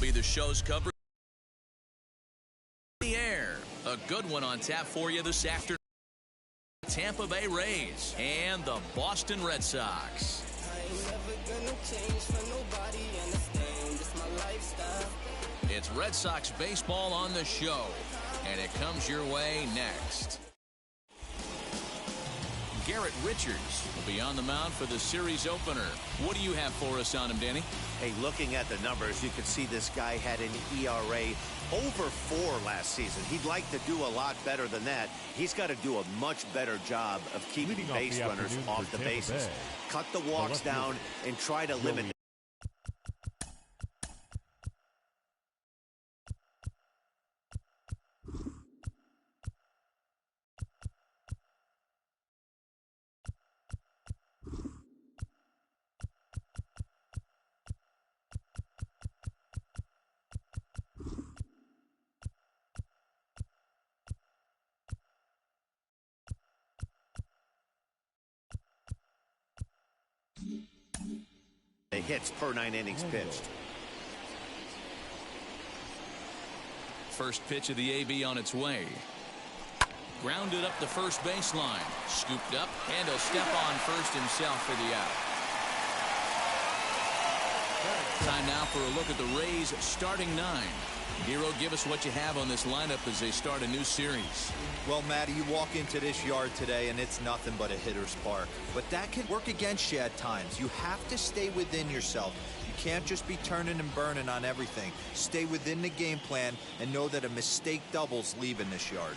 be the show's coverage. The air. A good one on tap for you this afternoon. Tampa Bay Rays and the Boston Red Sox. It's Red Sox baseball on the show, and it comes your way next. Garrett Richards will be on the mound for the series opener. What do you have for us on him, Danny? Hey, looking at the numbers, you can see this guy had an ERA over 4 last season. He'd like to do a lot better than that. He's got to do a much better job of keeping base runners off the bases. Cut the walks down and try to limit. Hits per 9 innings pitched. First pitch of the AB on its way. Grounded up the first baseline. Scooped up, and he'll step on first himself for the out. Time now for a look at the Rays' starting 9. Hero, give us what you have on this lineup as they start a new series. Well, Matty, you walk into this yard today and it's nothing but a hitter's park. But that can work against you at times. You have to stay within yourself. You can't just be turning and burning on everything. Stay within the game plan and know that a mistake doubles leaving this yard.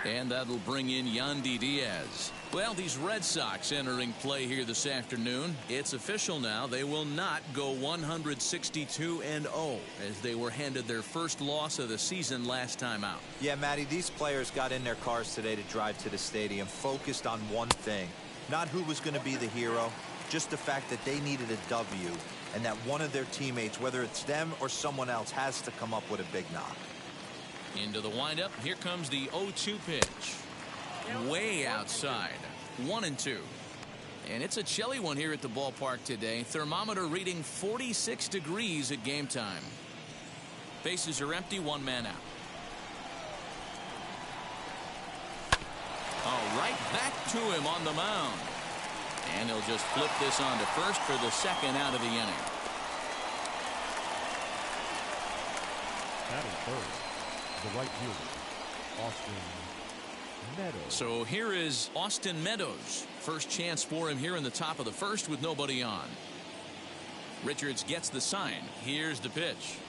And that'll bring in Yandy Diaz. Well, these Red Sox entering play here this afternoon. It's official now. They will not go 162-0 as they were handed their first loss of the season last time out. Yeah, Matty, these players got in their cars today to drive to the stadium focused on one thing. Not who was going to be the hero, just the fact that they needed a W and that one of their teammates, whether it's them or someone else, has to come up with a big knock. Into the windup. Here comes the 0-2 pitch. Way outside. 1-2. And it's a chilly one here at the ballpark today. Thermometer reading 46 degrees at game time. Bases are empty. 1 man out. Oh, right back to him on the mound. And he'll just flip this on to first for the second out of the inning. Batting first. The right fielder, Austin Meadows. So here is Austin Meadows. First chance for him here in the top of the first with nobody on. Richards gets the sign. Here's the pitch.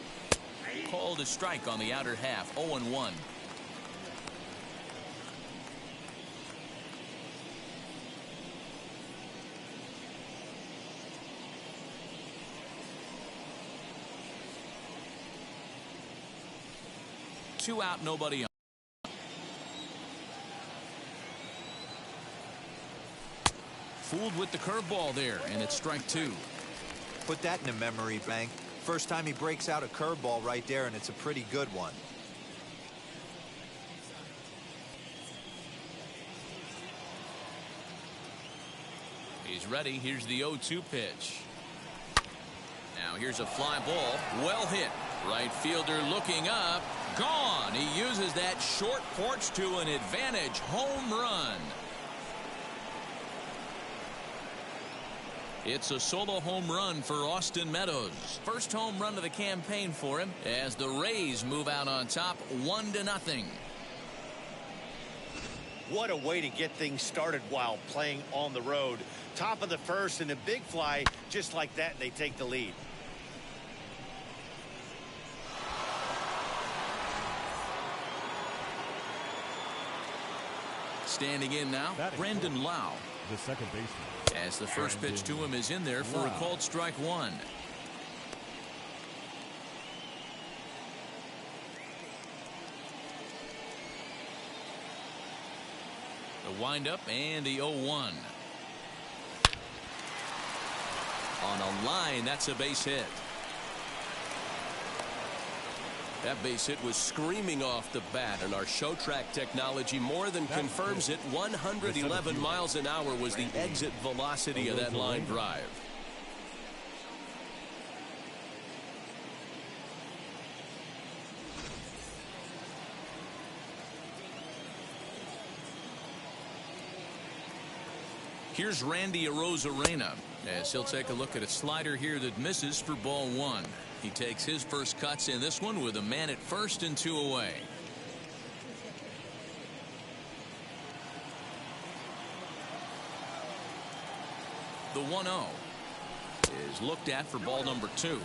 Called a strike on the outer half. 0-1. Two out, nobody on. Fooled with the curveball there, and it's strike 2. Put that in a memory bank. First time he breaks out a curveball right there, and it's a pretty good one. He's ready. Here's the 0-2 pitch. Now here's a fly ball. Well hit. Right fielder looking up. Gone. He uses that short porch to an advantage. Home run. It's a solo home run for Austin Meadows. First home run of the campaign for him as the Rays move out on top 1-0. What a way to get things started while playing on the road. Top of the first and a big fly just like that, and they take the lead. Standing in now, Brandon Lau. The second baseman. As the first pitch to him is in there for a called strike 1. The windup and the 0-1. On a line, that's a base hit. That base hit was screaming off the bat, and our show track technology more than confirms it. 111 miles an hour was the exit velocity of that line drive. Here's Randy Arozarena as he'll take a look at a slider here that misses for ball one. He takes his first cuts in this one with a man at first and 2 away. The 1-0 is looked at for ball number 2.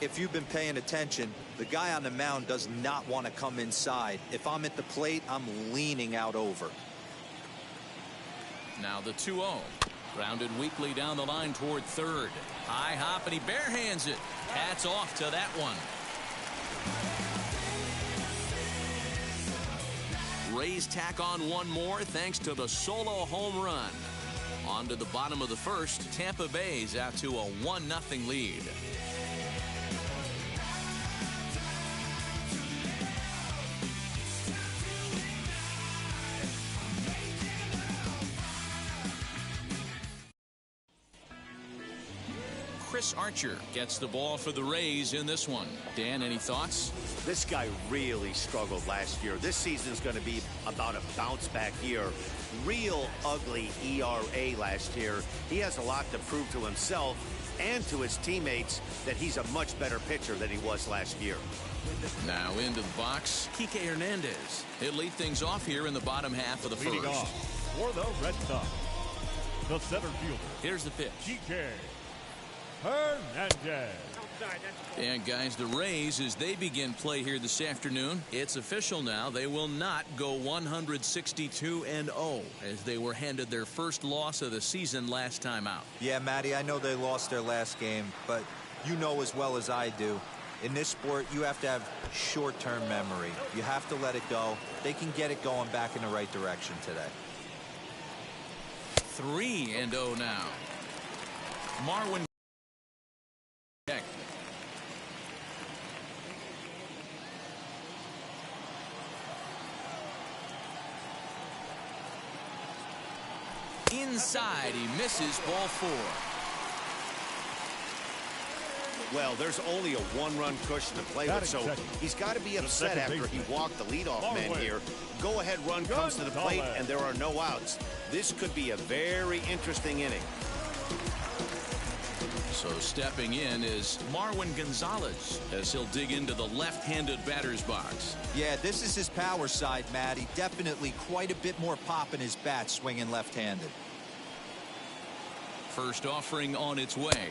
If you've been paying attention, the guy on the mound does not want to come inside. If I'm at the plate, I'm leaning out over. Now the 2-0. Grounded weakly down the line toward third. High hop, and he barehands it. Hats off to that one. Rays tack on one more thanks to the solo home run. On to the bottom of the first. Tampa Bay's out to a 1-0 lead. Chris Archer gets the ball for the Rays in this one. Dan, any thoughts? This guy really struggled last year. This season's going to be about a bounce back year. Real ugly ERA last year. He has a lot to prove to himself and to his teammates that he's a much better pitcher than he was last year. Now into the box, Kike Hernandez. He'll lead things off here in the bottom half of the Leading first. off for the Red Sox, the center fielder, Here's the pitch. Kike Hernandez. And guys, the Rays, as they begin play here this afternoon, it's official now. They will not go 162-0 as they were handed their first loss of the season last time out. Yeah, Matty, I know they lost their last game, but you know as well as I do, in this sport, you have to have short-term memory. You have to let it go. They can get it going back in the right direction today. 3-0 now. Marwin. Inside, he misses ball 4. Well, there's only a one-run cushion to play with, so he's got to be upset after he walked the leadoff man here. Go-ahead run comes to the plate, and there are no outs. This could be a very interesting inning. So stepping in is Marwin Gonzalez as he'll dig into the left-handed batter's box. Yeah, this is his power side, Matty. Definitely quite a bit more pop in his bat swinging left-handed. First offering on its way.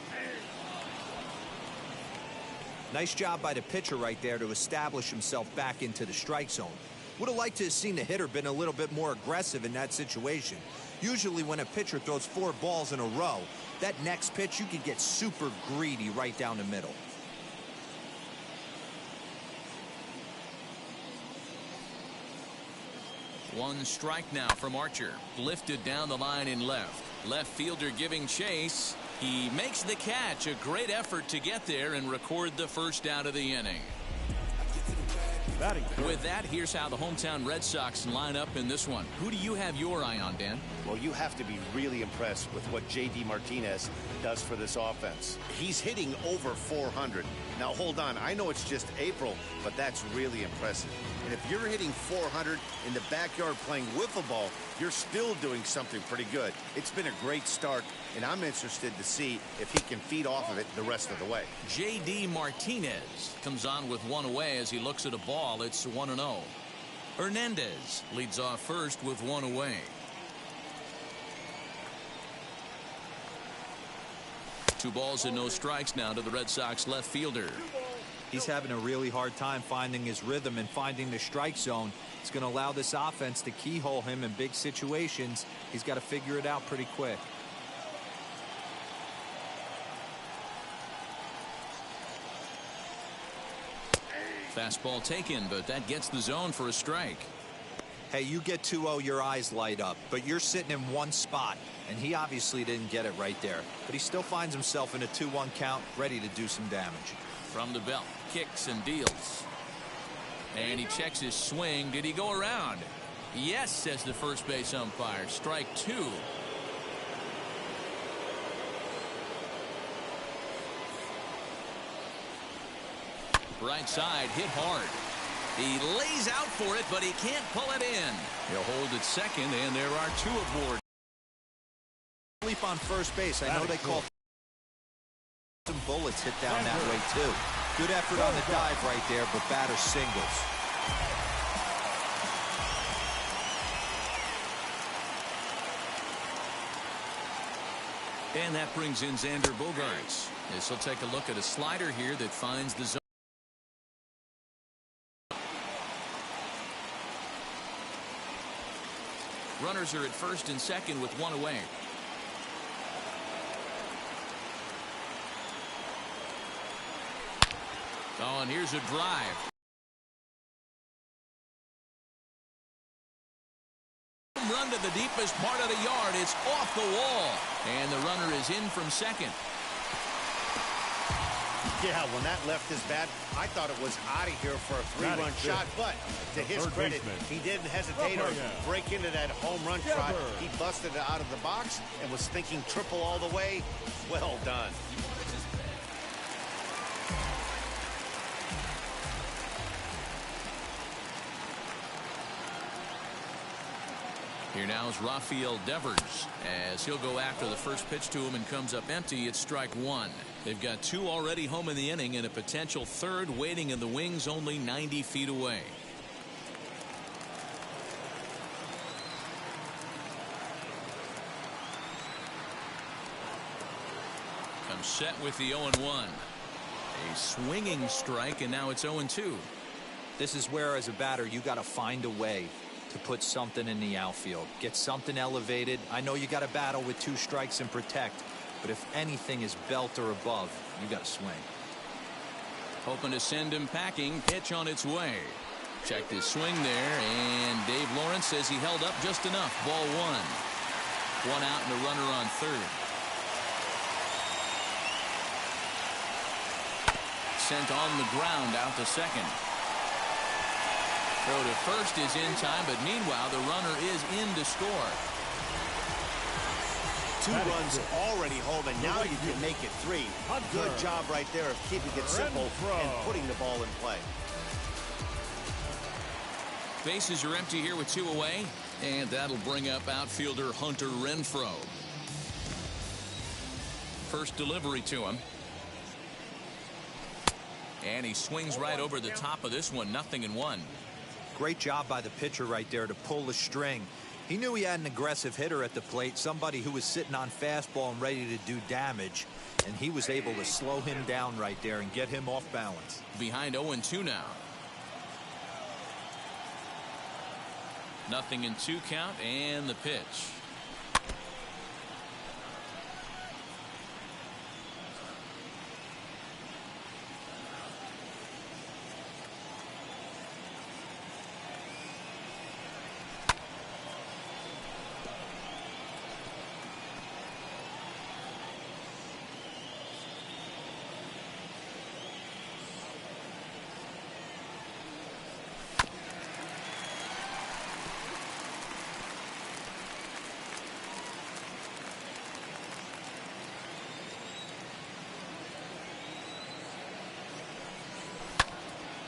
Nice job by the pitcher right there to establish himself back into the strike zone. Would have liked to have seen the hitter been a little bit more aggressive in that situation. Usually when a pitcher throws 4 balls in a row, that next pitch you could get super greedy right down the middle. One strike now from Archer. Lifted down the line in left. Left fielder giving chase. He makes the catch. A great effort to get there and record the first out of the inning. With that, here's how the hometown Red Sox line up in this one. Who do you have your eye on, Dan? Well, you have to be really impressed with what J.D. Martinez does for this offense. He's hitting over 400. Now, hold on. I know it's just April, but that's really impressive. And if you're hitting 400 in the backyard playing wiffle ball, you're still doing something pretty good. It's been a great start, and I'm interested to see if he can feed off of it the rest of the way. J.D. Martinez comes on with one away as he looks at a ball. It's 1-0. Hernandez leads off first with one away. Two balls and no strikes now to the Red Sox left fielder. He's having a really hard time finding his rhythm and finding the strike zone. It's going to allow this offense to keyhole him in big situations. He's got to figure it out pretty quick. Fastball taken, but that gets the zone for a strike. Hey, you get 2-0, your eyes light up, but you're sitting in one spot, and he obviously didn't get it right there. But he still finds himself in a 2-1 count, ready to do some damage. From the belt, kicks and deals. And he checks his swing. Did he go around? Yes, says the first base umpire. Strike 2. Right side, hit hard. He lays out for it, but he can't pull it in. He'll hold at second, and there are 2 aboard. keep on first base. I know they call some bullets hit down that way, too. Good effort on the dive right there, but batter singles. And that brings in Xander Bogaerts. This will take a look at a slider here that finds the zone. Runners are at first and second with one away. Oh, and here's a drive. Run to the deepest part of the yard. It's off the wall. And the runner is in from second. Yeah, when that left his bat, I thought it was out of here for a three-run shot. But to his credit, he didn't hesitate or break into that home run trot. He busted it out of the box and was thinking triple all the way. Well done. Here now is Rafael Devers as he'll go after the first pitch to him and comes up empty. It's strike one. They've got two already home in the inning and a potential third waiting in the wings only 90 feet away. Comes set with the 0-1. A swinging strike, and now it's 0-2. This is where, as a batter, you got to find a way to put something in the outfield. Get something elevated. I know you got to battle with two strikes and protect, but if anything is belt or above, you got to swing. Hoping to send him packing. Pitch on its way. Checked his swing there, and Dave Lawrence says he held up just enough. Ball one. One out and a runner on third. Sent on the ground out to second. Throw to first is in time, but meanwhile the runner is in to score. Two runs already home, and now you can make it three. Good job right there of keeping it simple and putting the ball in play. Bases are empty here with two away, and that'll bring up outfielder Hunter Renfroe. First delivery to him. And he swings right over the top of this one. 0-1. Great job by the pitcher right there to pull the string. He knew he had an aggressive hitter at the plate, somebody who was sitting on fastball and ready to do damage, and he was able to slow him down right there and get him off balance. Behind 0-2 now. 0-2 count, and the pitch.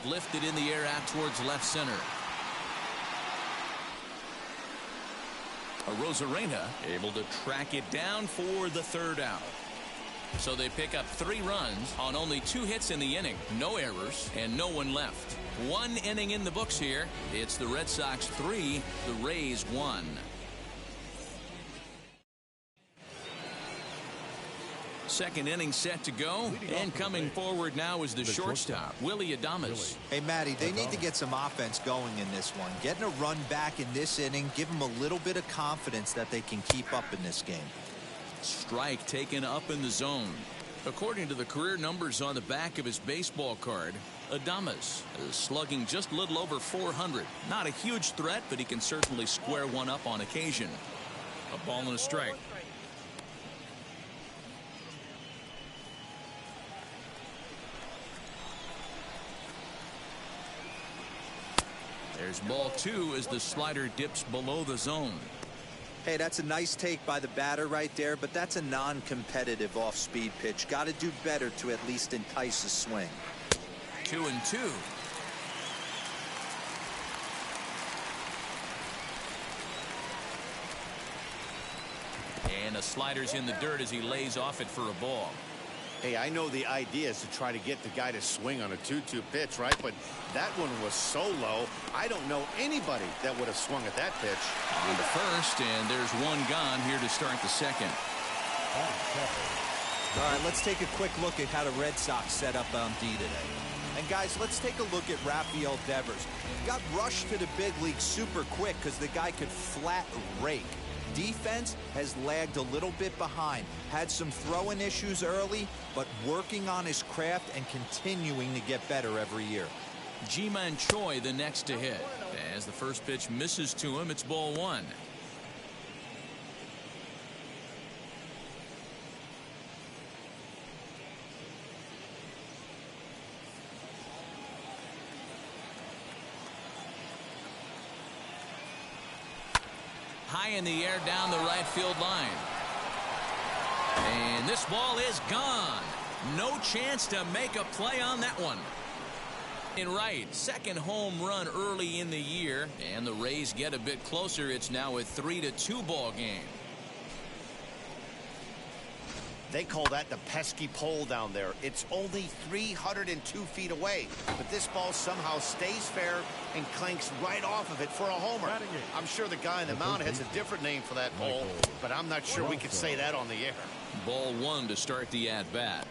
Lifted in the air out towards left center. Arozarena able to track it down for the third out. So they pick up 3 runs on only 2 hits in the inning. No errors and no one left. 1 inning in the books here. It's the Red Sox 3, the Rays 1. Second inning set to go, and coming forward now is the shortstop, Willie Adames. Hey, Matty, they need to get some offense going in this one. Getting a run back in this inning, give them a little bit of confidence that they can keep up in this game. Strike taken up in the zone. According to the career numbers on the back of his baseball card, Adames is slugging just a little over 400. Not a huge threat, but he can certainly square one up on occasion. A ball and a strike. There's ball 2 as the slider dips below the zone. Hey, that's a nice take by the batter right there, but that's a non-competitive off-speed pitch. Got to do better to at least entice a swing. 2-2. And the slider's in the dirt as he lays off it for a ball. Hey, I know the idea is to try to get the guy to swing on a 2-2 pitch, right? But that one was so low, I don't know anybody that would have swung at that pitch. On the first, and there's one gone here to start the second. All right, let's take a quick look at how the Red Sox set up on D today. And guys, let's take a look at Rafael Devers. Got rushed to the big league super quick because the guy could flat rake. Defense has lagged a little bit behind. Had some throwing issues early, but working on his craft and continuing to get better every year. Ji-Man Choi the next to hit. As the first pitch misses to him, it's ball one. High in the air down the right field line. And this ball is gone. No chance to make a play on that one. In right, second home run early in the year, and the Rays get a bit closer. It's now a 3-2 ball game. They call that the pesky pole down there. It's only 302 feet away, but this ball somehow stays fair and clanks right off of it for a homer. I'm sure the guy in the mound has a different name for that pole, but I'm not sure we could say that on the air. Ball one to start the at-bat.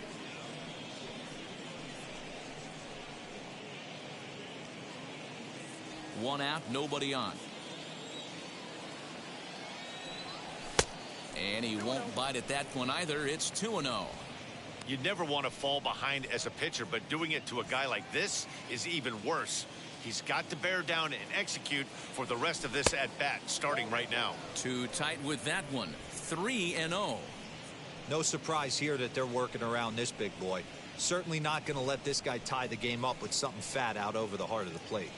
One out, nobody on. And he won't bite at that one either. It's 2-0. You'd never want to fall behind as a pitcher, but doing it to a guy like this is even worse. He's got to bear down and execute for the rest of this at-bat, starting right now. Too tight with that one. 3-0. No surprise here that they're working around this big boy. Certainly not going to let this guy tie the game up with something fat out over the heart of the plate.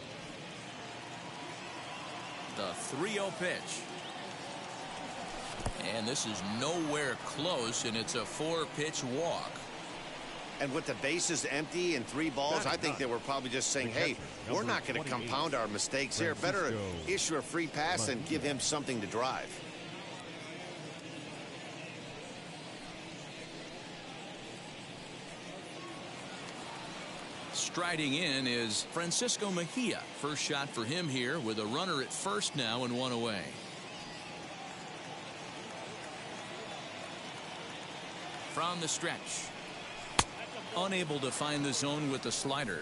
The 3-0 pitch. And this is nowhere close, and it's a 4-pitch walk. And with the bases empty and 3 balls, I think they were probably just saying, hey, we're not going to compound our mistakes here. Better issue a free pass and give him something to drive. Striding in is Francisco Mejia. First shot for him here with a runner at first now and 1 away. From the stretch. Unable to find the zone with the slider.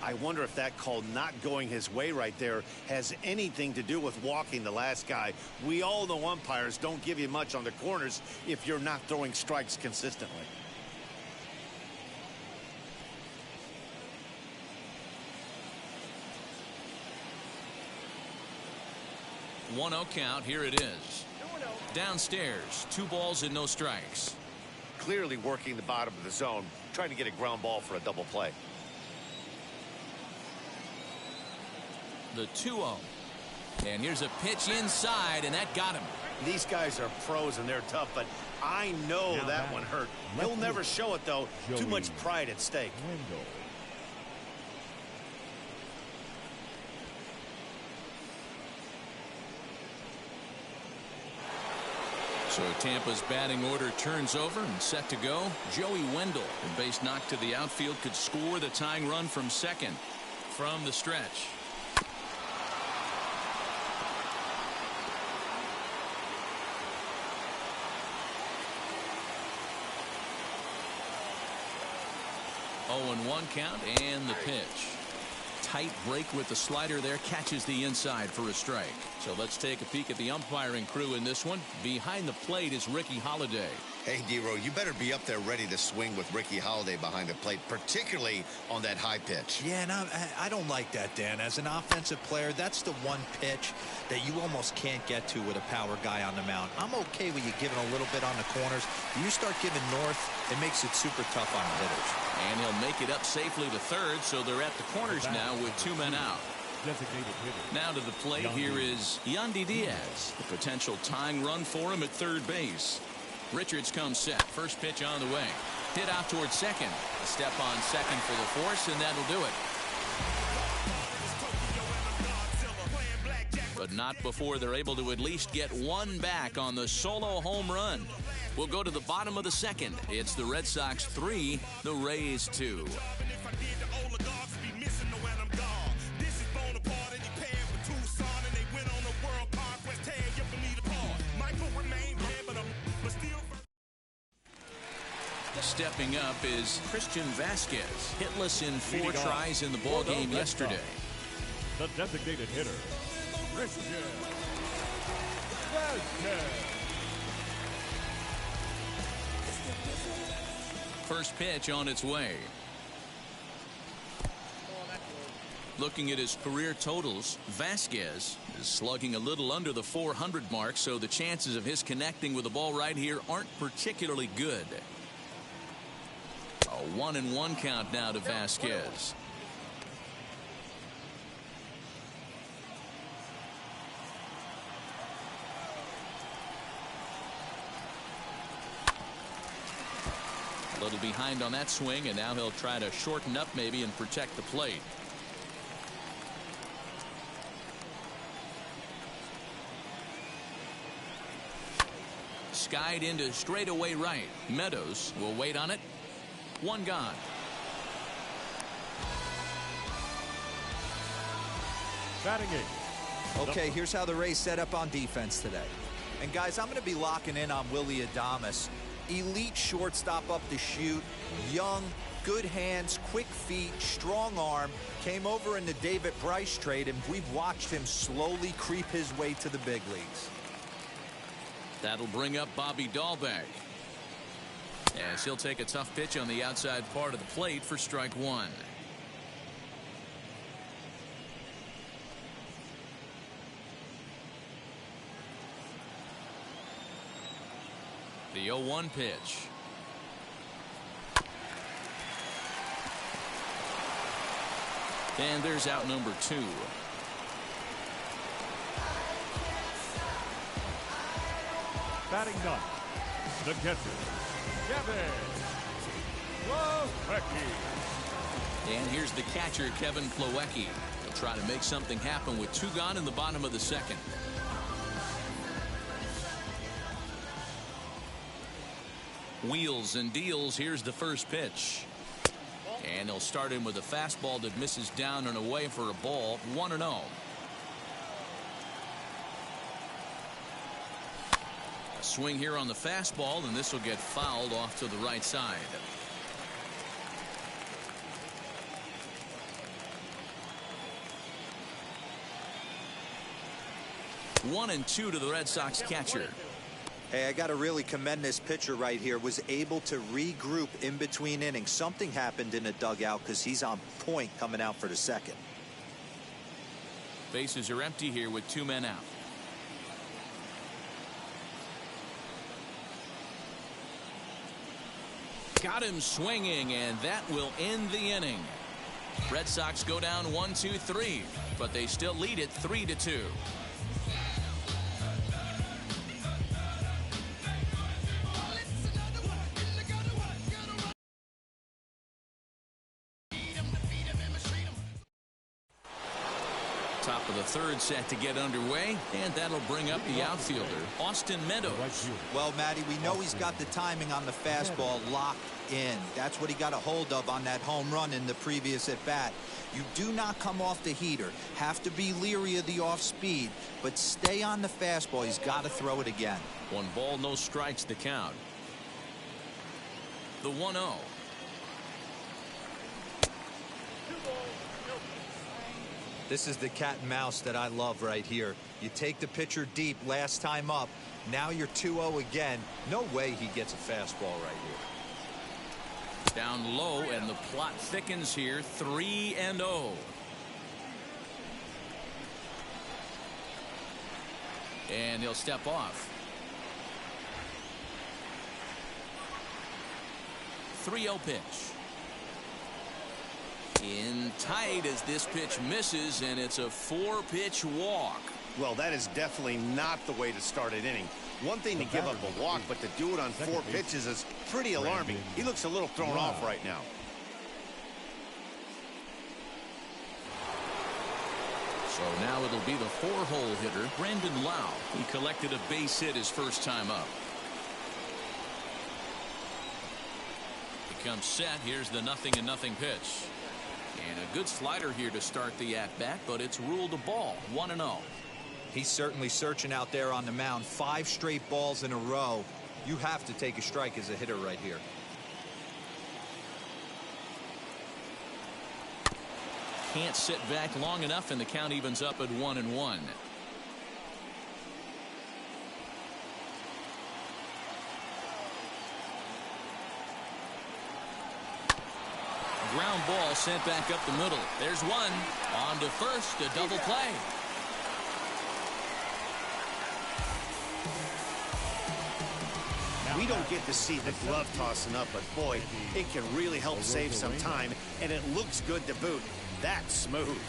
I wonder if that call not going his way right there has anything to do with walking the last guy. We all know umpires don't give you much on the corners if you're not throwing strikes consistently. One 1-0 count. Here it is. Downstairs, 2 balls and no strikes. Clearly working the bottom of the zone, trying to get a ground ball for a double play. The 2-0. And here's a pitch inside, and that got him. These guys are pros and they're tough, but I know that one hurt. He'll never show it, though. Too much pride at stake. So Tampa's batting order turns over and set to go. Joey Wendell, a base knock to the outfield, could score the tying run from second. From the stretch. Oh, and 1 count and the pitch. Tight break with the slider there, catches the inside for a strike. So let's take a peek at the umpiring crew in this one. Behind the plate is Ricky Holiday. Hey, D-Row, you better be up there ready to swing with Ricky Holiday behind the plate, particularly on that high pitch. Yeah, and I don't like that, Dan. As an offensive player, that's the one pitch that you almost can't get to with a power guy on the mound. I'm okay with you giving a little bit on the corners. You start giving north, it makes it super tough on the hitters. And he'll make it up safely to third, so they're at the corners now with 2 men out. Now to the plate, here is Yandy Diaz. The potential tying run for him at third base. Richards comes set. First pitch on the way. Hit out towards second. A step on second for the force, and that'll do it. but not before they're able to at least get one back on the solo home run. We'll go to the bottom of the second. It's the Red Sox 3, the Rays 2. Stepping up is Christian Vasquez, hitless in 4 tries in the ball game yesterday. The designated hitter, Christian Vasquez. First pitch on its way. Looking at his career totals, Vasquez is slugging a little under the 400 mark, so the chances of his connecting with the ball right here aren't particularly good. A 1-1 count now to Vasquez. A little behind on that swing, and now he'll try to shorten up maybe and protect the plate. Skied into straightaway right. Meadows will wait on it. One gone. Batting 8. Okay, here's how the Rays set up on defense today. And guys, I'm going to be locking in on Willie Adames. Elite shortstop up to shoot, young, good hands, quick feet, strong arm. Came over in the David Bryce trade, and we've watched him slowly creep his way to the big leagues. That'll bring up Bobby Dahlbeck, as he'll take a tough pitch on the outside part of the plate for strike 1. The 0-1 pitch. And there's out number 2. Batting 9. The catcher, Kevin Plawecki. And here's the catcher, Kevin Plawecki. He'll try to make something happen with 2 gone in the bottom of the second. Wheels and deals. Here's the first pitch. And he'll start in with a fastball that misses down and away for a ball. 1-0. Swing here on the fastball, and this will get fouled off to the right side. One and 2 to the Red Sox catcher. Hey, I got to really commend this pitcher right here. Was able to regroup in between innings. Something happened in the dugout because he's on point coming out for the second. Bases are empty here with 2 men out. Got him swinging, and that will end the inning. Red Sox go down 1-2-3, but they still lead it 3-2. Top of the third set to get underway, and that'll bring up the outfielder, Austin Meadows. Well, Matty, we know he's got the timing on the fastball locked in. That's what he got a hold of on that home run in the previous at bat. You do not come off the heater. Have to be leery of the off speed, but stay on the fastball. He's got to throw it again. 1 ball, no strikes to count. The 1-0. This is the cat and mouse that I love right here. You take the pitcher deep last time up. Now you're 2-0 again. No way he gets a fastball right here. Down low, and the plot thickens here. 3-0. And he'll step off. 3-0 pitch. In tight as this pitch misses, and it's a 4-pitch walk. Well, that is definitely not the way to start an inning. One thing to give up a walk, but to do it on 4 pitches is pretty alarming. He looks a little thrown off right now. So now it'll be the 4-hole hitter, Brandon Lau. He collected a base hit his first time up. He comes set. Here's the 0-0 pitch. And a good slider here to start the at-bat, but it's ruled a ball. 1-0. He's certainly searching out there on the mound. 5 straight balls in a row. You have to take a strike as a hitter right here. Can't sit back long enough, and the count evens up at 1-1. Ground ball sent back up the middle. There's one. On to first, a double play. We don't get to see the glove tossing up, but boy, it can really help save some time, and it looks good to boot. That's smooth.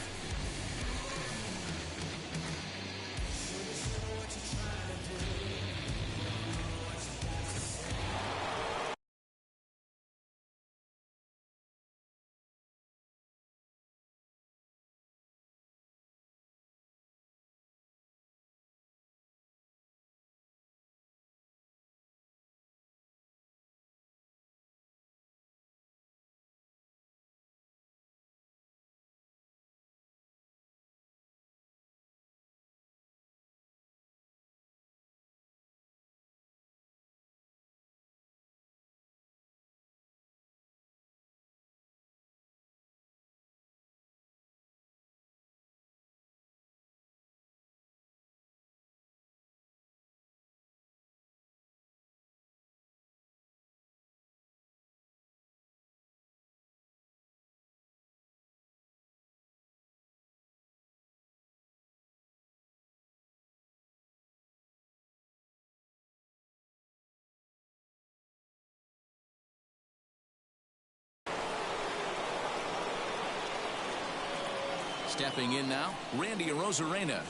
Stepping in now, Randy Arozarena.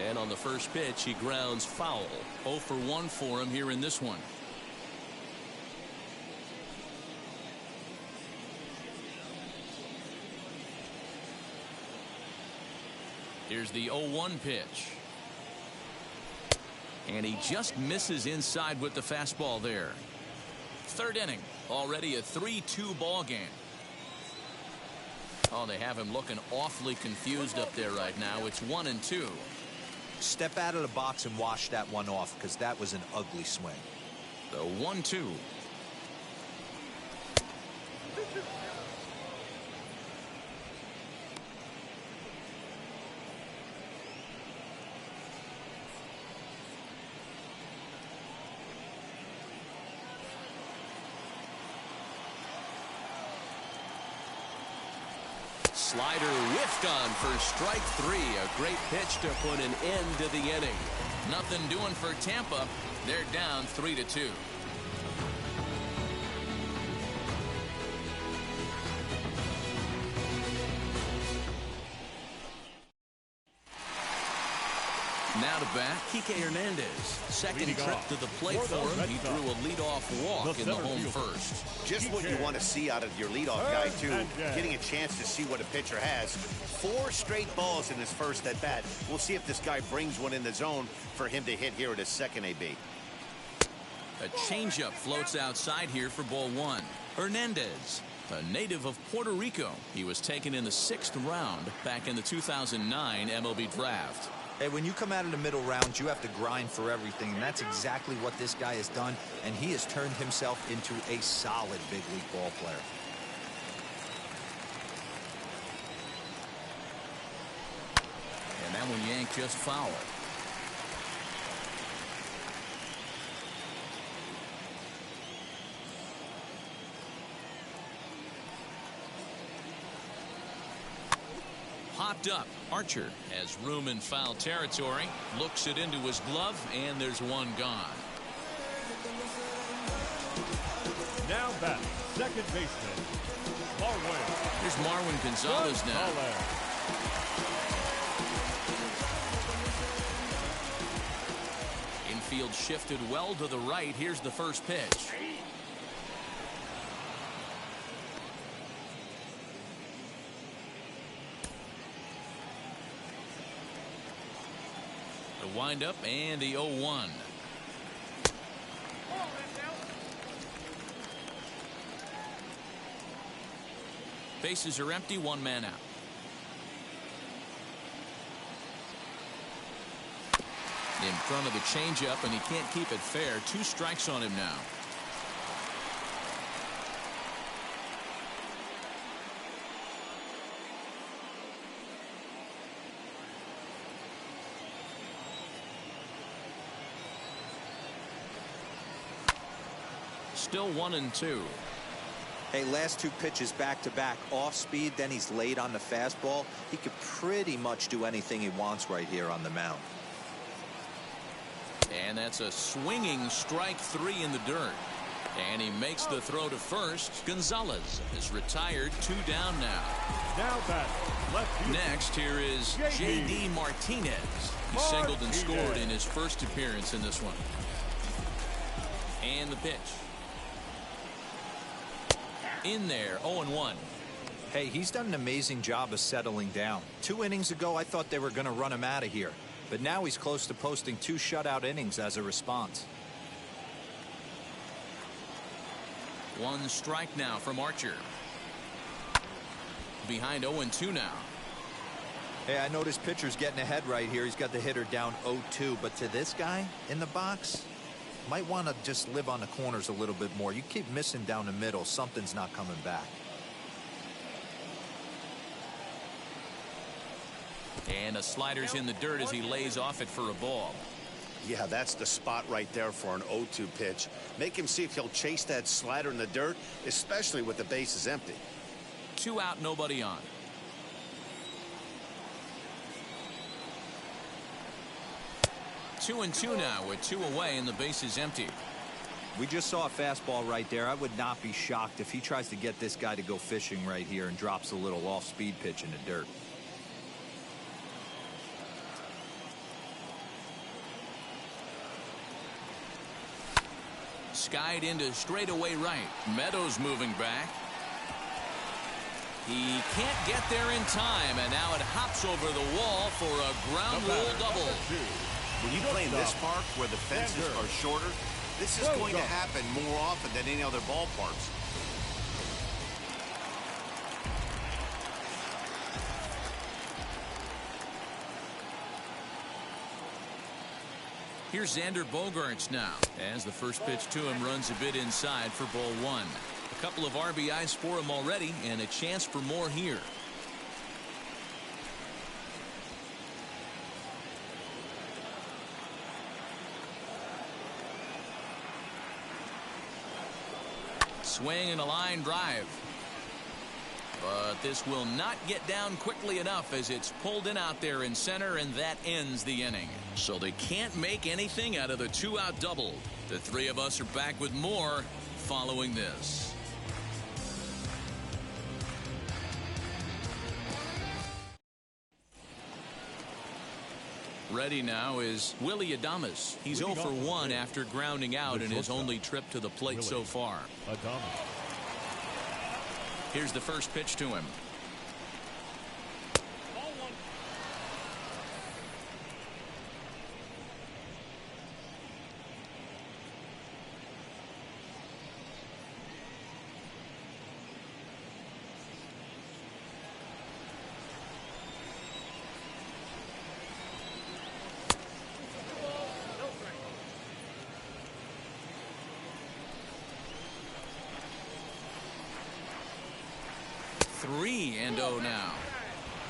And on the first pitch, he grounds foul. 0 for 1 for him here in this one. Here's the 0-1 pitch. And he just misses inside with the fastball there. Third inning, already a 3-2 ball game. Oh, they have him looking awfully confused up there right now. It's 1-2. Step out of the box and wash that one off, because that was an ugly swing. The 1-2. Slider whiffed on for strike 3. A great pitch to put an end to the inning. Nothing doing for Tampa. They're down 3-2. Now to bat, Kike Hernandez. Second trip to the plate for him. He drew a leadoff walk in the home first. Just what you want to see out of your leadoff guy, too. Getting a chance to see what a pitcher has. 4 straight balls in his first at bat. We'll see if this guy brings one in the zone for him to hit here at his second AB. A changeup floats outside here for ball 1. Hernandez, a native of Puerto Rico. He was taken in the 6th round back in the 2009 MLB draft. Hey, when you come out of the middle rounds, you have to grind for everything, and that's exactly what this guy has done, and he has turned himself into a solid big league ball player. And that one yanked just foul. Popped up. Archer has room in foul territory. Looks it into his glove, and there's one gone. Now back, second baseman, Marwin. Here's Marwin Gonzalez now. Infield shifted well to the right. Here's the first pitch. windup and the 0-1. Bases are empty, one man out. In front of the changeup, and he can't keep it fair. 2 strikes on him now. Still 1-2. Hey, last 2 pitches back-to-back, off speed, then he's late on the fastball. He could pretty much do anything he wants right here on the mound. And that's a swinging strike 3 in the dirt. And he makes the throw to first. Gonzalez is retired, 2 down now. Now batting left field. Next, here is J.D. Martinez. He singled and scored in his first appearance in this one. And the pitch. In there, 0-1. Hey, he's done an amazing job of settling down. 2 innings ago, I thought they were going to run him out of here. But now he's close to posting 2 shutout innings as a response. 1 strike now from Archer. Behind 0-2 now. Hey, I noticed pitcher's getting ahead right here. He's got the hitter down 0-2. But to this guy in the box, might want to just live on the corners a little bit more. You keep missing down the middle, something's not coming back. And a slider's in the dirt as he lays off it for a ball. Yeah, that's the spot right there for an 0-2 pitch. Make him see if he'll chase that slider in the dirt, especially with the bases empty. 2 out, nobody on. Two and 2 now with 2 away and the base is empty. We just saw a fastball right there. I would not be shocked if he tries to get this guy to go fishing right here and drops a little off-speed pitch in the dirt. Skied into straightaway right. Meadows moving back. He can't get there in time, and now it hops over the wall for a ground rule double. When you play in this park where the fences are shorter, this is going to happen more often than any other ballparks. Here's Xander Bogaerts now as the first pitch to him runs a bit inside for ball 1. A couple of RBIs for him already and a chance for more here. Swing and a line drive. But this will not get down quickly enough as it's pulled in out there in center, and that ends the inning. So they can't make anything out of the 2-out double. The 3 of us are back with more following this. Ready now is Willy Adames. He's 0 for 1 after grounding out in his only trip to the plate so far. Here's the first pitch to him. Three and 0 now.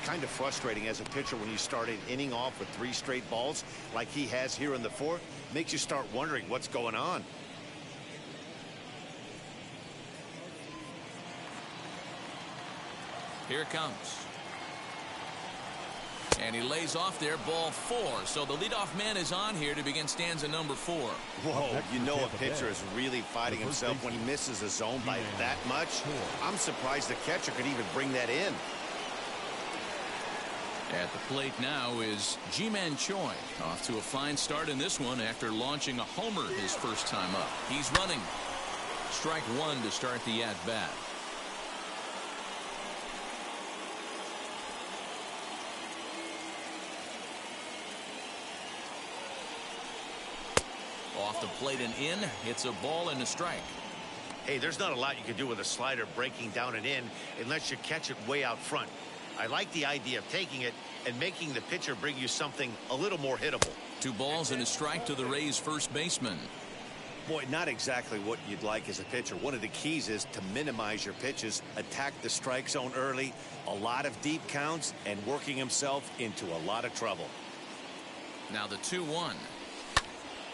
Kind of frustrating as a pitcher when you start an inning off with 3 straight balls like he has here in the 4th. Makes you start wondering what's going on. Here it comes. And he lays off there, ball 4. So the leadoff man is on here to begin stanza number 4. Whoa, you know a pitcher is really fighting himself when he misses a zone by that much. I'm surprised the catcher could even bring that in. At the plate now is Ji-Man Choi. Off to a fine start in this one after launching a homer his first time up. He's running. Strike 1 to start the at-bat. Off the plate and in. It's a ball and a strike. Hey, there's not a lot you can do with a slider breaking down and in unless you catch it way out front. I like the idea of taking it and making the pitcher bring you something a little more hittable. 2 balls and a strike to the Rays first baseman. Boy, not exactly what you'd like as a pitcher. One of the keys is to minimize your pitches, attack the strike zone early, a lot of deep counts, and working himself into a lot of trouble. Now the 2-1.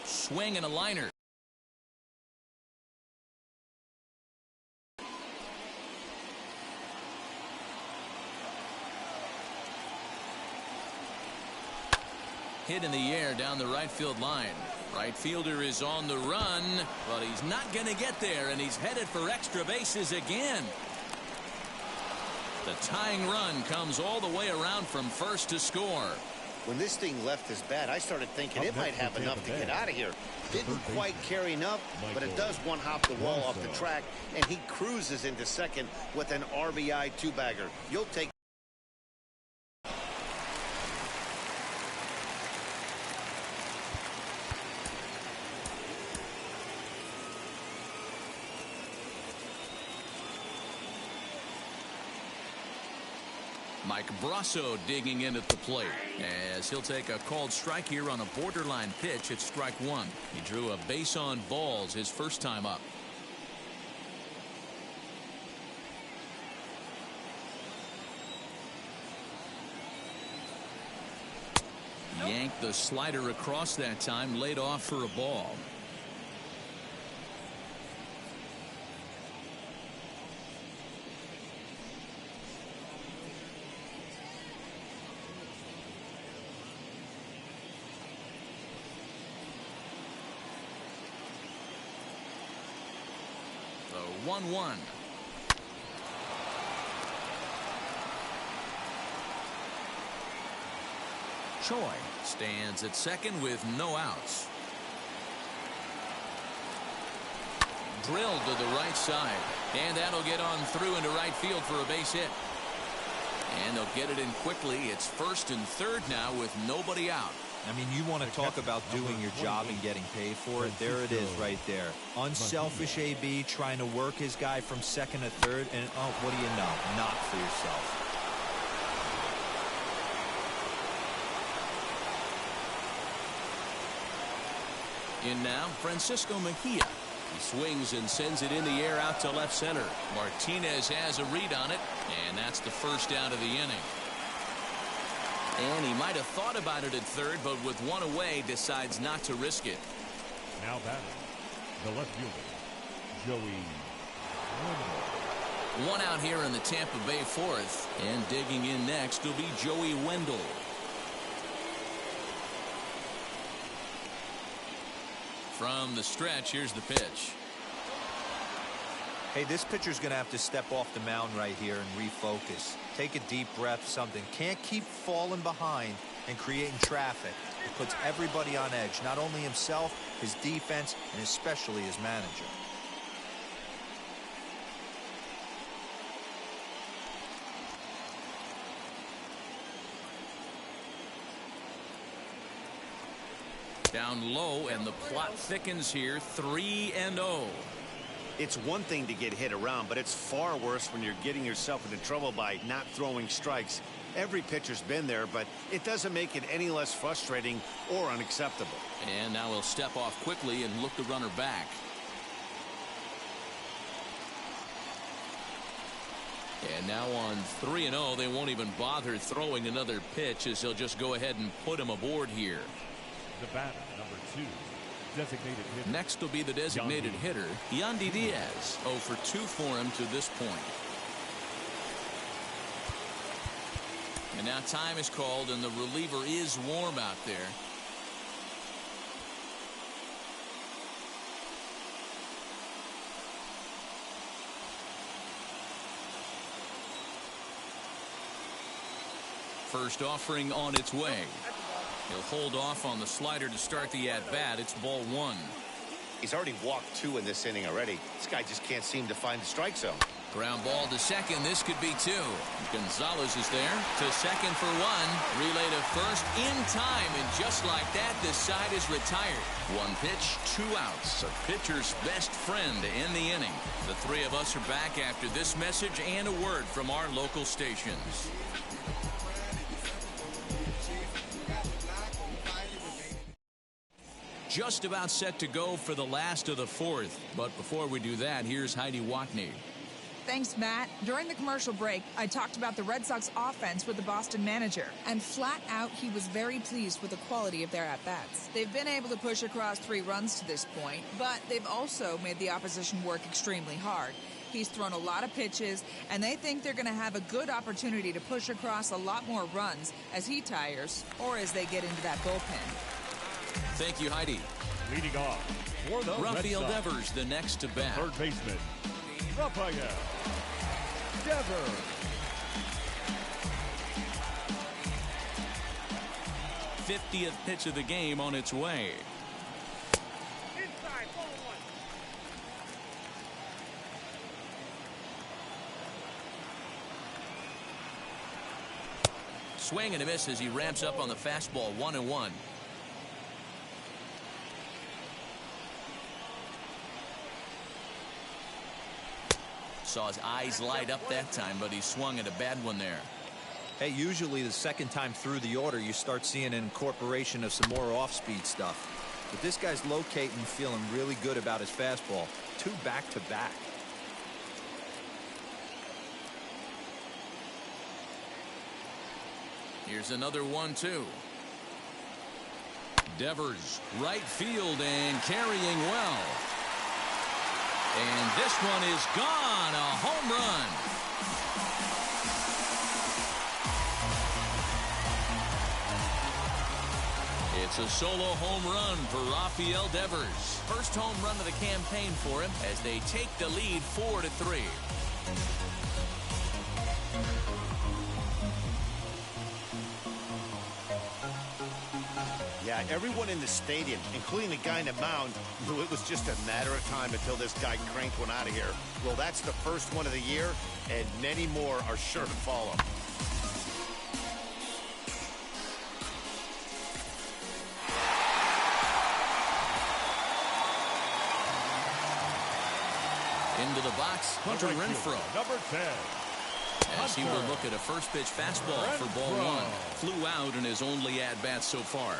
Swing and a liner. Hit in the air down the right field line. Right fielder is on the run, but he's not going to get there, and he's headed for extra bases again. The tying run comes all the way around from first to score. When this thing left his bat, I started thinking it might have enough to get out of here. Didn't quite carry enough, but it does one hop the wall off the track, and he cruises into second with an RBI 2-bagger. You'll take. Mike Brasso digging in at the plate as he'll take a called strike here on a borderline pitch at strike 1. He drew a base on balls his first time up. Yanked the slider across that time, laid off for a ball. The 1-1. Choi stands at second with no outs. Drilled to the right side, and that'll get on through into right field for a base hit. And they'll get it in quickly. It's first and third now with nobody out. I mean, you want to talk about doing your job and getting paid for it. There it is right there. Unselfish AB trying to work his guy from second to third, and oh, what do you know? Not for yourself. In now, Francisco Mejia. He swings and sends it in the air out to left center. Martinez has a read on it, and that's the first out of the inning. And he might have thought about it at third, but with one away, decides not to risk it. Now batting, the left fielder, Joey Wendell. One out here in the Tampa Bay fourth, and digging in next will be Joey Wendell. From the stretch, here's the pitch. Hey, this pitcher's going to have to step off the mound right here and refocus. Take a deep breath, something. Can't keep falling behind and creating traffic. It puts everybody on edge, not only himself, his defense, and especially his manager. Down low, and the plot thickens here. 3-0. It's one thing to get hit around, but it's far worse when you're getting yourself into trouble by not throwing strikes. Every pitcher's been there, but it doesn't make it any less frustrating or unacceptable. And now he'll step off quickly and look the runner back. And now on 3-0, they won't even bother throwing another pitch, as they'll just go ahead and put him aboard here. The batter, number 2, designated hitter. Next will be the designated hitter, Yandy Diaz. 0 for 2 for him to this point. And now time is called, and the reliever is warm out there. First offering on its way. He'll hold off on the slider to start the at-bat. It's ball 1. He's already walked 2 in this inning already. This guy just can't seem to find the strike zone. Ground ball to second. This could be two. Gonzalez is there to second for one. Relay to first in time, and just like that, the side is retired. One pitch, 2 outs. A pitcher's best friend to end the inning. The three of us are back after this message and a word from our local stations. Just about set to go for the last of the fourth. But before we do that, here's Heidi Watney. Thanks, Matt. During the commercial break, I talked about the Red Sox offense with the Boston manager. And flat out, he was very pleased with the quality of their at-bats. They've been able to push across 3 runs to this point, but they've also made the opposition work extremely hard. He's thrown a lot of pitches, and they think they're going to have a good opportunity to push across a lot more runs as he tires or as they get into that bullpen. Thank you, Heidi. Leading off for the Rafael Red Sox, Devers, the next to bat. third baseman, Rafael Devers. 50th pitch of the game on its way. Inside, ball 1. Swing and a miss as he ramps up on the fastball. 1-1. Saw his eyes light up that time, but he swung at a bad one there. Hey, usually the second time through the order, you start seeing an incorporation of some more off-speed stuff. But this guy's locating, feeling really good about his fastball. 2 back-to-back. Here's another 1-2. Devers, right field and carrying well. And this one is gone. A home run. It's a solo home run for Rafael Devers. First home run of the campaign for him as they take the lead 4-3. Yeah, everyone in the stadium, including the guy in the mound, knew it was just a matter of time until this guy cranked one out of here. Well, that's the first one of the year, and many more are sure to follow. Into the box, Hunter Renfroe. Number 10. As he will look at a first pitch fastball for ball 1. Flew out in his only at-bat so far.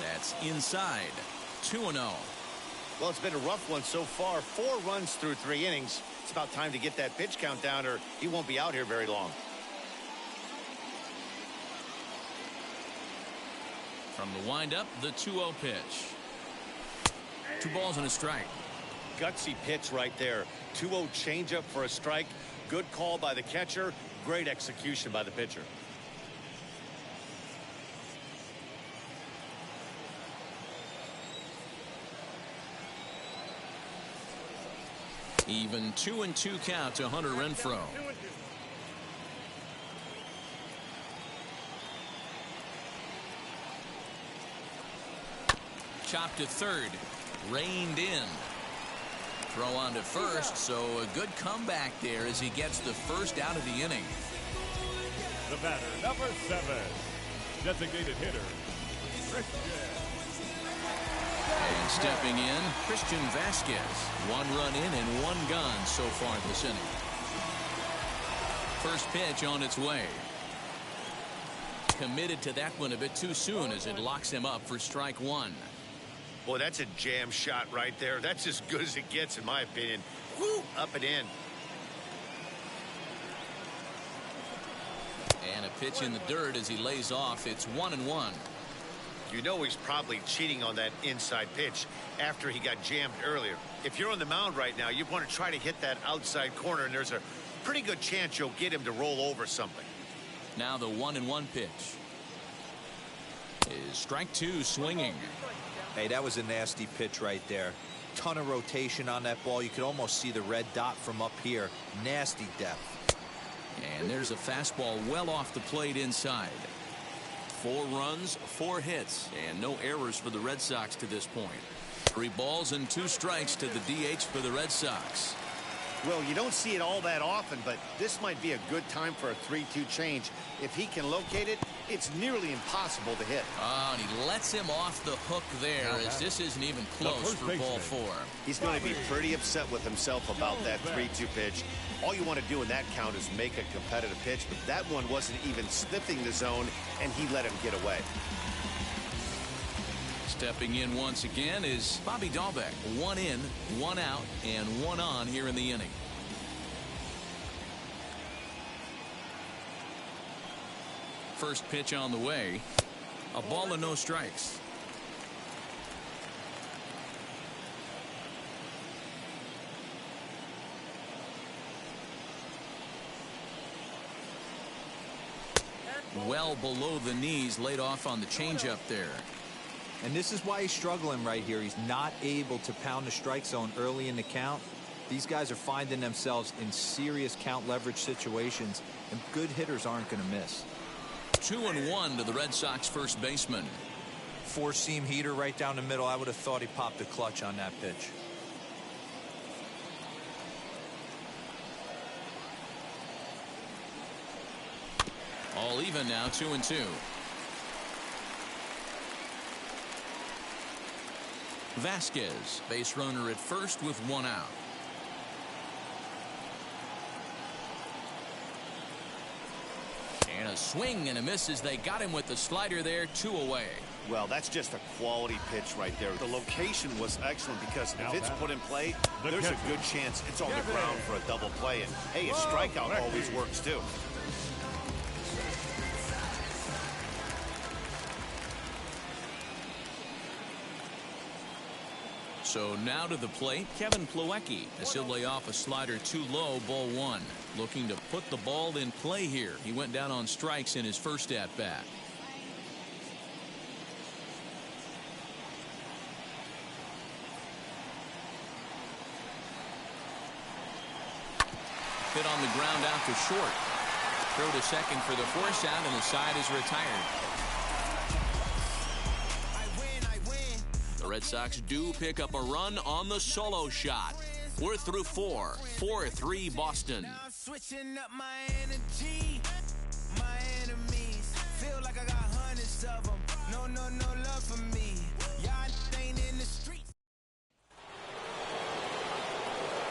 That's inside. 2-0. Well, it's been a rough one so far. 4 runs through 3 innings. It's about time to get that pitch count down, or he won't be out here very long. From the windup, the 2-0 pitch. 2 balls and a strike. Gutsy pitch right there. 2-0 changeup for a strike. Good call by the catcher. Great execution by the pitcher. Even 2-2 count to Hunter Renfroe. Chopped to third. Reined in. Throw on to first, so a good comeback there as he gets the first out of the inning. The batter, number 7. Designated hitter, Christian. And stepping in, Christian Vasquez. 1 run in and 1 gone so far this inning. First pitch on its way. Committed to that one a bit too soon as it locks him up for strike 1. Boy, that's a jam shot right there. That's as good as it gets, in my opinion. Woo, up and in. And a pitch in the dirt as he lays off. It's 1-1. You know he's probably cheating on that inside pitch after he got jammed earlier. If you're on the mound right now, you want to try to hit that outside corner, and there's a pretty good chance you'll get him to roll over something. Now the 1-1 pitch. Is strike 2 swinging. Hey, that was a nasty pitch right there. Ton of rotation on that ball. You could almost see the red dot from up here. Nasty depth. And there's a fastball well off the plate inside. 4 runs, 4 hits, and no errors for the Red Sox to this point. 3 balls and 2 strikes to the DH for the Red Sox. Well, you don't see it all that often, but this might be a good time for a 3-2 change. If he can locate it, it's nearly impossible to hit. Oh, and he lets him off the hook there, as this isn't even close for ball 4. He's going to be pretty upset with himself about that 3-2 pitch. All you want to do in that count is make a competitive pitch, but that one wasn't even sniffing the zone, and he let him get away. Stepping in once again is Bobby Dahlbeck. 1 in, 1 out, and 1 on here in the inning. First pitch on the way. A ball and no strikes. Well below the knees, laid off on the changeup there. And this is why he's struggling right here. He's not able to pound the strike zone early in the count. These guys are finding themselves in serious count leverage situations, and good hitters aren't going to miss. 2-1 to the Red Sox first baseman. 4-seam heater right down the middle. I would have thought he popped a clutch on that pitch. All even now, 2-2. Vasquez, base runner at first with 1 out. And a swing and a miss as they got him with the slider there, 2 away. Well, that's just a quality pitch right there. The location was excellent because if it's put in play, there's a good chance it's on the ground for a double play. And hey, a strikeout always works too. So now to the plate, Kevin Plawecki. As he'll lay off a slider too low, ball 1. Looking to put the ball in play here. He went down on strikes in his first at-bat. Hit on the ground out to short. Throw to second for the force out, and the side is retired. The Red Sox do pick up a run on the solo shot. We're through 4. 4-3 Boston. Now I'm switching up my energy. My enemies feel like I got hundreds of them. No love for me. Y'all ain't in the streets.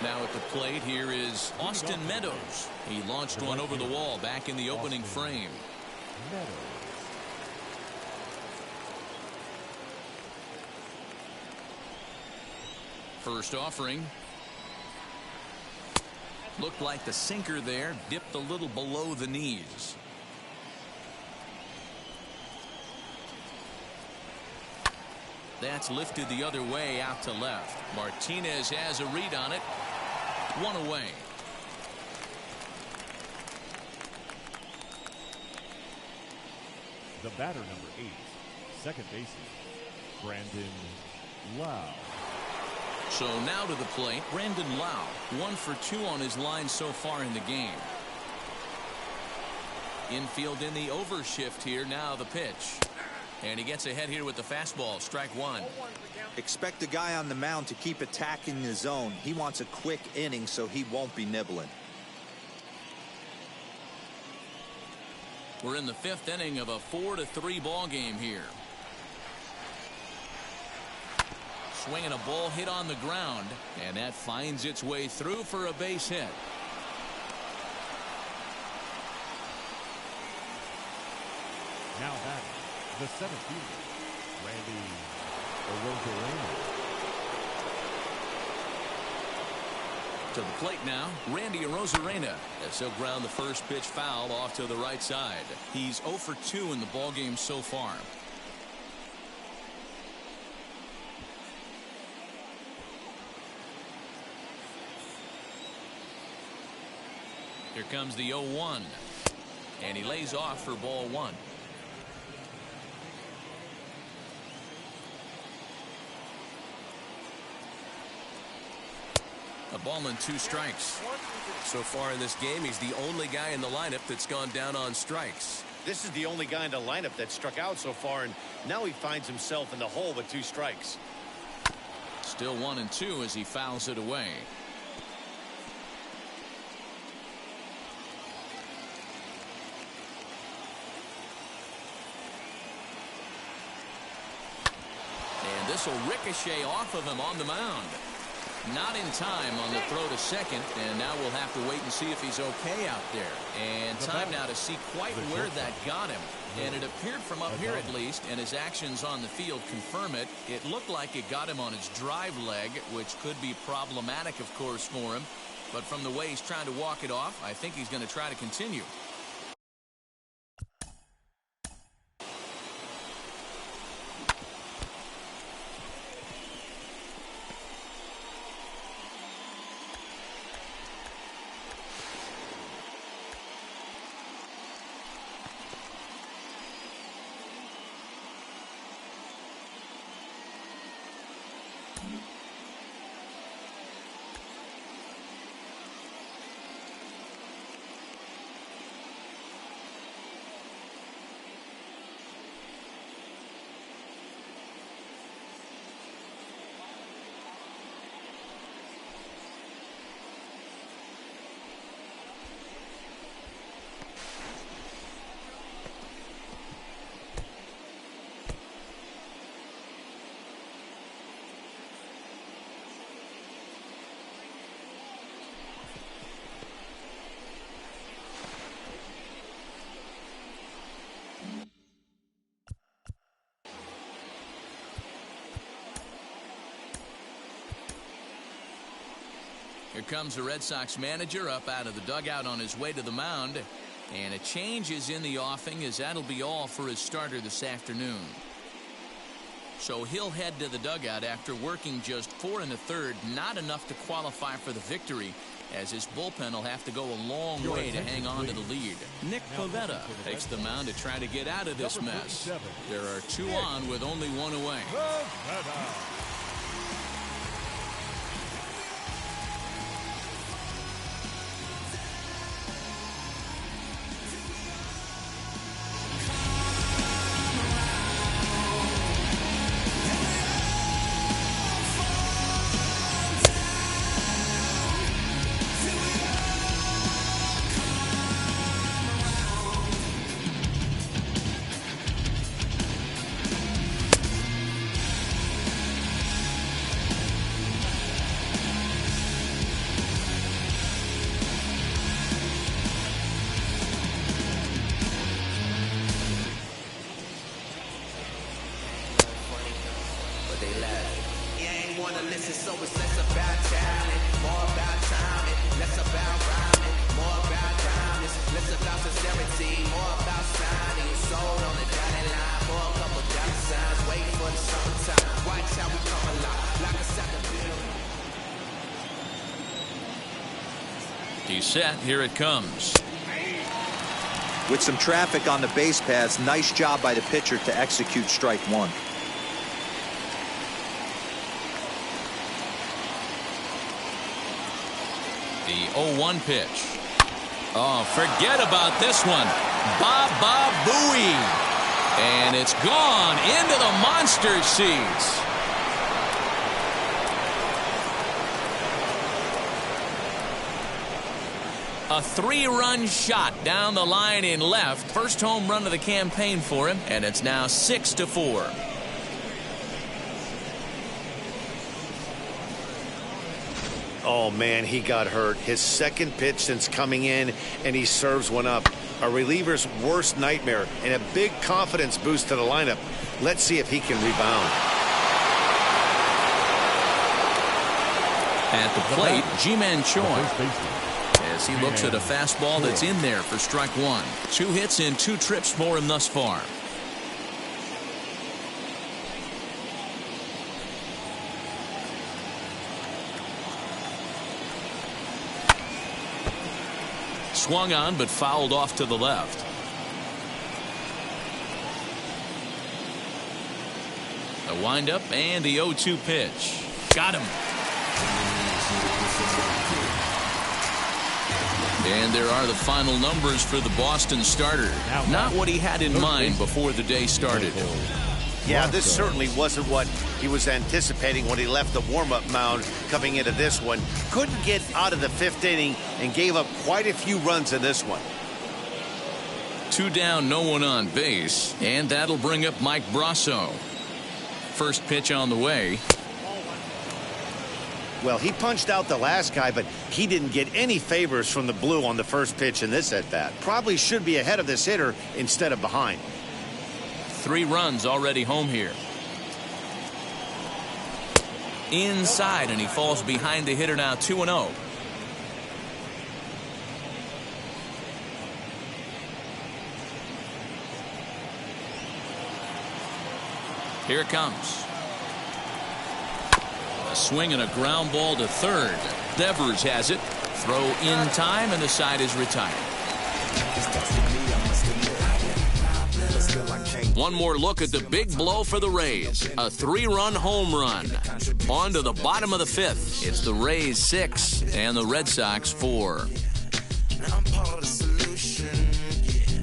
Now at the plate, here is Austin Meadows. He launched one over the wall back in the opening frame. First offering. Looked like the sinker there, dipped a little below the knees. That's lifted the other way out to left. Martinez has a read on it. 1 away. The batter, number 8, second baseman, Brandon Lau. So now to the plate, Brandon Lau. 1 for 2 on his line so far in the game. Infield in the overshift here. Now the pitch. And he gets ahead here with the fastball. Strike 1. Expect the guy on the mound to keep attacking the zone. He wants a quick inning, so he won't be nibbling. We're in the 5th inning of a 4-3 ball game here. Swinging a ball hit on the ground, and that finds its way through for a base hit. Now batting, the 7th fielder, Randy Arozarena. To the plate now, Randy Arozarena, as he'll ground the first pitch foul off to the right side. He's 0 for 2 in the ballgame so far. Here comes the 0-1, and he lays off for ball 1. A ball and 2 strikes. So far in this game, he's the only guy in the lineup that's gone down on strikes. This is the only guy in the lineup that struck out so far, and now he finds himself in the hole with 2 strikes. Still 1-2 as he fouls it away. And this will ricochet off of him on the mound. Not in time on the throw to second, and now we'll have to wait and see if he's okay out there. And time now to see quite where that got him. And it appeared from up here at least, and his actions on the field confirm it. It looked like it got him on his drive leg, which could be problematic, of course, for him. But from the way he's trying to walk it off, I think he's going to try to continue. Here comes the Red Sox manager up out of the dugout on his way to the mound. And a change is in the offing, as that'll be all for his starter this afternoon. So he'll head to the dugout after working just 4 1/3, not enough to qualify for the victory, as his bullpen will have to go a long way to hang on to the lead. Nick Pivetta takes the mound to try to get out of this mess. There are 2 on with only 1 away. He's set. Here it comes. With some traffic on the base paths, nice job by the pitcher to execute strike 1. The 0-1 pitch. Oh, forget about this one. Baba Booey. And it's gone into the monster seats. A 3-run shot down the line in left. First home run of the campaign for him, and it's now 6-4. Oh, man, he got hurt. His second pitch since coming in, and he serves one up. A reliever's worst nightmare, and a big confidence boost to the lineup. Let's see if he can rebound. At the plate, Ji-Man Choi. As he looks at a fastball that's in there for strike 1. 2 hits in 2 trips for him thus far. Swung on but fouled off to the left. The windup and the 0-2 pitch. Got him. And there are the final numbers for the Boston starter. Not what he had in mind before the day started. Yeah, this certainly wasn't what he was anticipating when he left the warm-up mound coming into this one. Couldn't get out of the 5th inning and gave up quite a few runs in this one. 2 down, no one on base, and that'll bring up Mike Brasso. First pitch on the way. Well, he punched out the last guy, but he didn't get any favors from the blue on the first pitch in this at-bat. Probably should be ahead of this hitter instead of behind. 3 runs already home here. Inside, and he falls behind the hitter now, 2-0. Here it comes. A swing and a ground ball to third. Devers has it. Throw in time, and the side is retired. One more look at the big blow for the Rays. A 3-run home run. On to the bottom of the 5th. It's the Rays 6 and the Red Sox 4. I'm part of the solution, yeah.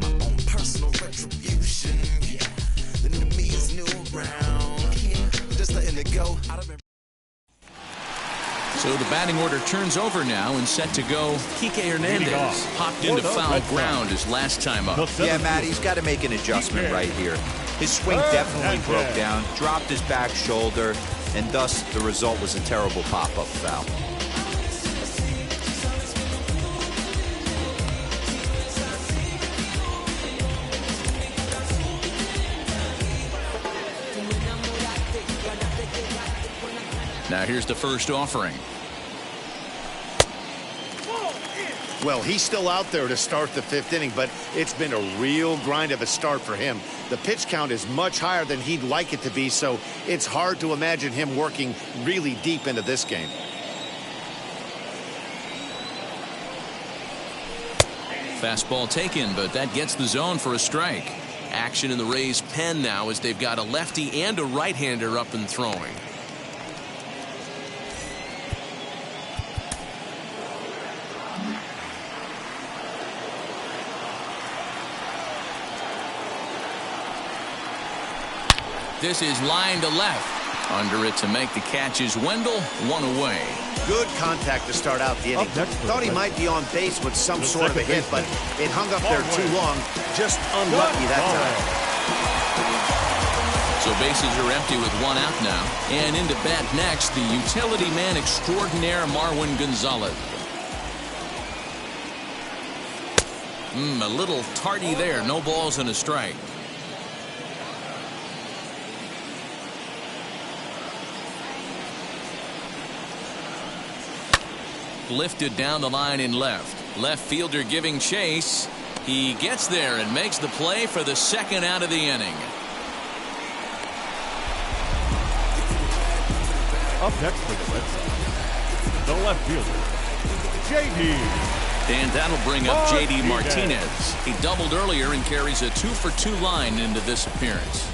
My own personal retribution, yeah. The new me is new around, yeah. Just letting it go. So the batting order turns over now and set to go. Kike Hernandez popped into foul ground his last time up. Yeah, Matt, he's got to make an adjustment right here. His swing definitely broke down, dropped his back shoulder, and thus the result was a terrible pop-up foul. Now here's the first offering. Well, he's still out there to start the 5th inning, but it's been a real grind of a start for him. The pitch count is much higher than he'd like it to be, so it's hard to imagine him working really deep into this game. Fastball taken, but that gets the zone for a strike. Action in the Rays' pen now as they've got a lefty and a right-hander up and throwing. This is line to left. Under it to make the catch is Wendell. 1 away. Good contact to start out the inning. Thought he might be on base with some sort of a hit, but it hung up there too long. Just unlucky that time. So bases are empty with 1 out now. And into bat next, the utility man extraordinaire Marwin Gonzalez. A little tardy there. No balls and a strike. Lifted down the line in left. Left fielder giving chase. He gets there and makes the play for the 2nd out of the inning. Up next for the Red Sox, the left fielder, J.D. And that'll bring up J.D. Martinez. He doubled earlier and carries a 2-for-2 line into this appearance.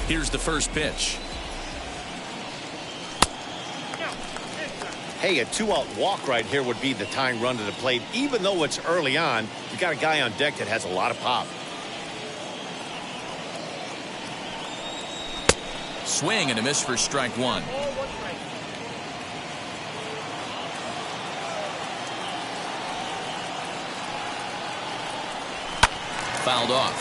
Here's the first pitch. Hey, a 2-out walk right here would be the tying run to the plate. Even though it's early on, you got a guy on deck that has a lot of pop. Swing and a miss for strike 1. Fouled off.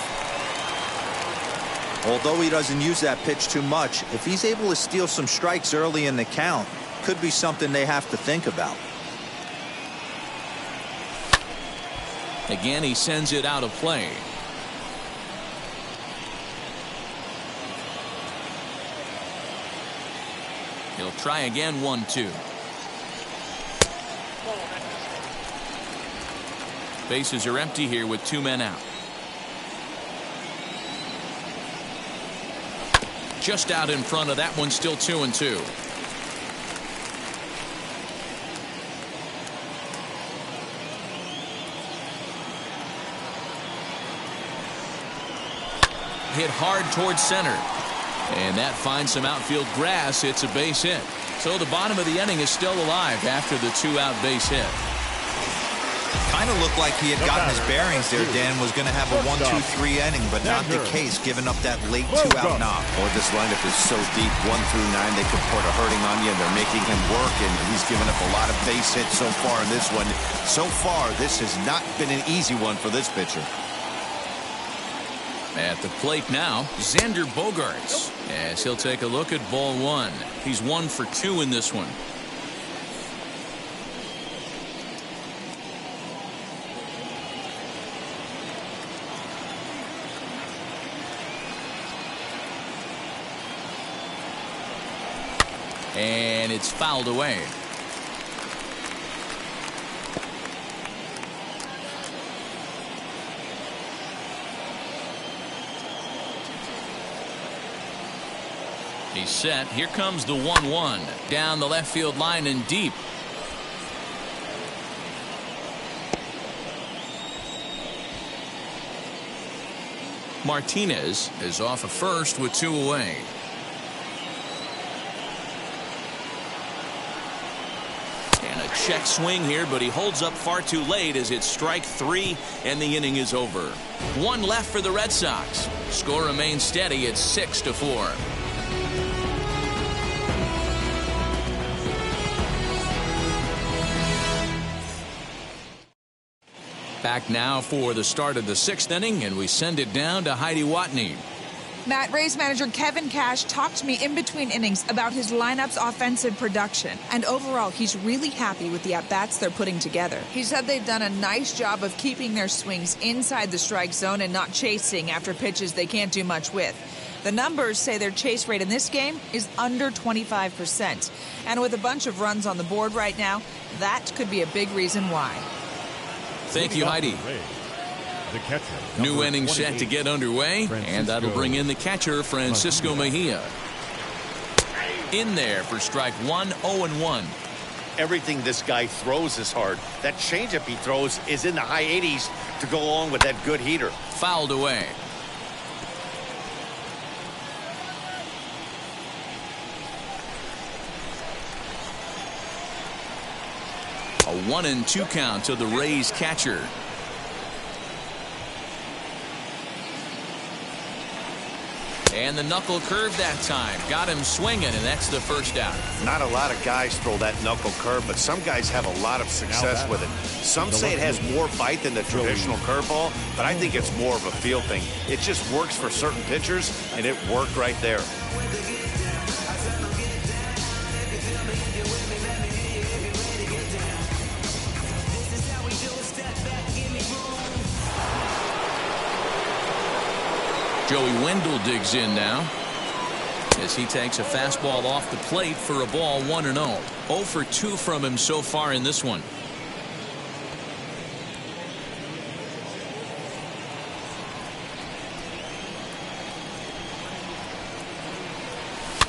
Although he doesn't use that pitch too much, if he's able to steal some strikes early in the count, could be something they have to think about. Again, he sends it out of play. He'll try again. 1-2. Bases are empty here with 2 men out. Just out in front of that one, still 2-2. Hit hard towards center. And that finds some outfield grass. It's a base hit. So the bottom of the inning is still alive after the 2-out base hit. Kind of looked like he had gotten his bearings there. Dan was going to have a 1-2-3 inning, but not the case, giving up that late 2-out knock. Boy, this lineup is so deep, 1 through 9. They could put a hurting on you, and they're making him work, and he's given up a lot of base hits so far in this one. So far, this has not been an easy one for this pitcher. At the plate now, Xander Bogaerts, as he'll take a look at ball 1. He's 1 for 2 in this one. And it's fouled away. He's set. Here comes the 1-1 down the left field line and deep. Martinez is off of first with 2 away. And a check swing here, but he holds up far too late as it's strike 3 and the inning is over. 1 left for the Red Sox. Score remains steady at 6-4. Back now for the start of the 6th inning, and we send it down to Heidi Watney. Matt, Rays manager Kevin Cash talked to me in between innings about his lineup's offensive production. And overall, he's really happy with the at-bats they're putting together. He said they've done a nice job of keeping their swings inside the strike zone and not chasing after pitches they can't do much with. The numbers say their chase rate in this game is under 25%. And with a bunch of runs on the board right now, that could be a big reason why. Thank you, Heidi. The catcher, New inning set to get underway, and that'll bring in the catcher, Francisco Mejia. In there for strike 1, 0-1. Everything this guy throws is hard. That changeup he throws is in the high 80s to go along with that good heater. Fouled away. A 1-2 count to the Rays catcher. And the knuckle curve that time. Got him swinging, and that's the first out. Not a lot of guys throw that knuckle curve, but some guys have a lot of success with it. Some say it has more bite than the traditional curveball, but I think it's more of a feel thing. It just works for certain pitchers, and it worked right there. Joey Wendell digs in now as he takes a fastball off the plate for a ball 1-0. 0 for 2 from him so far in this one.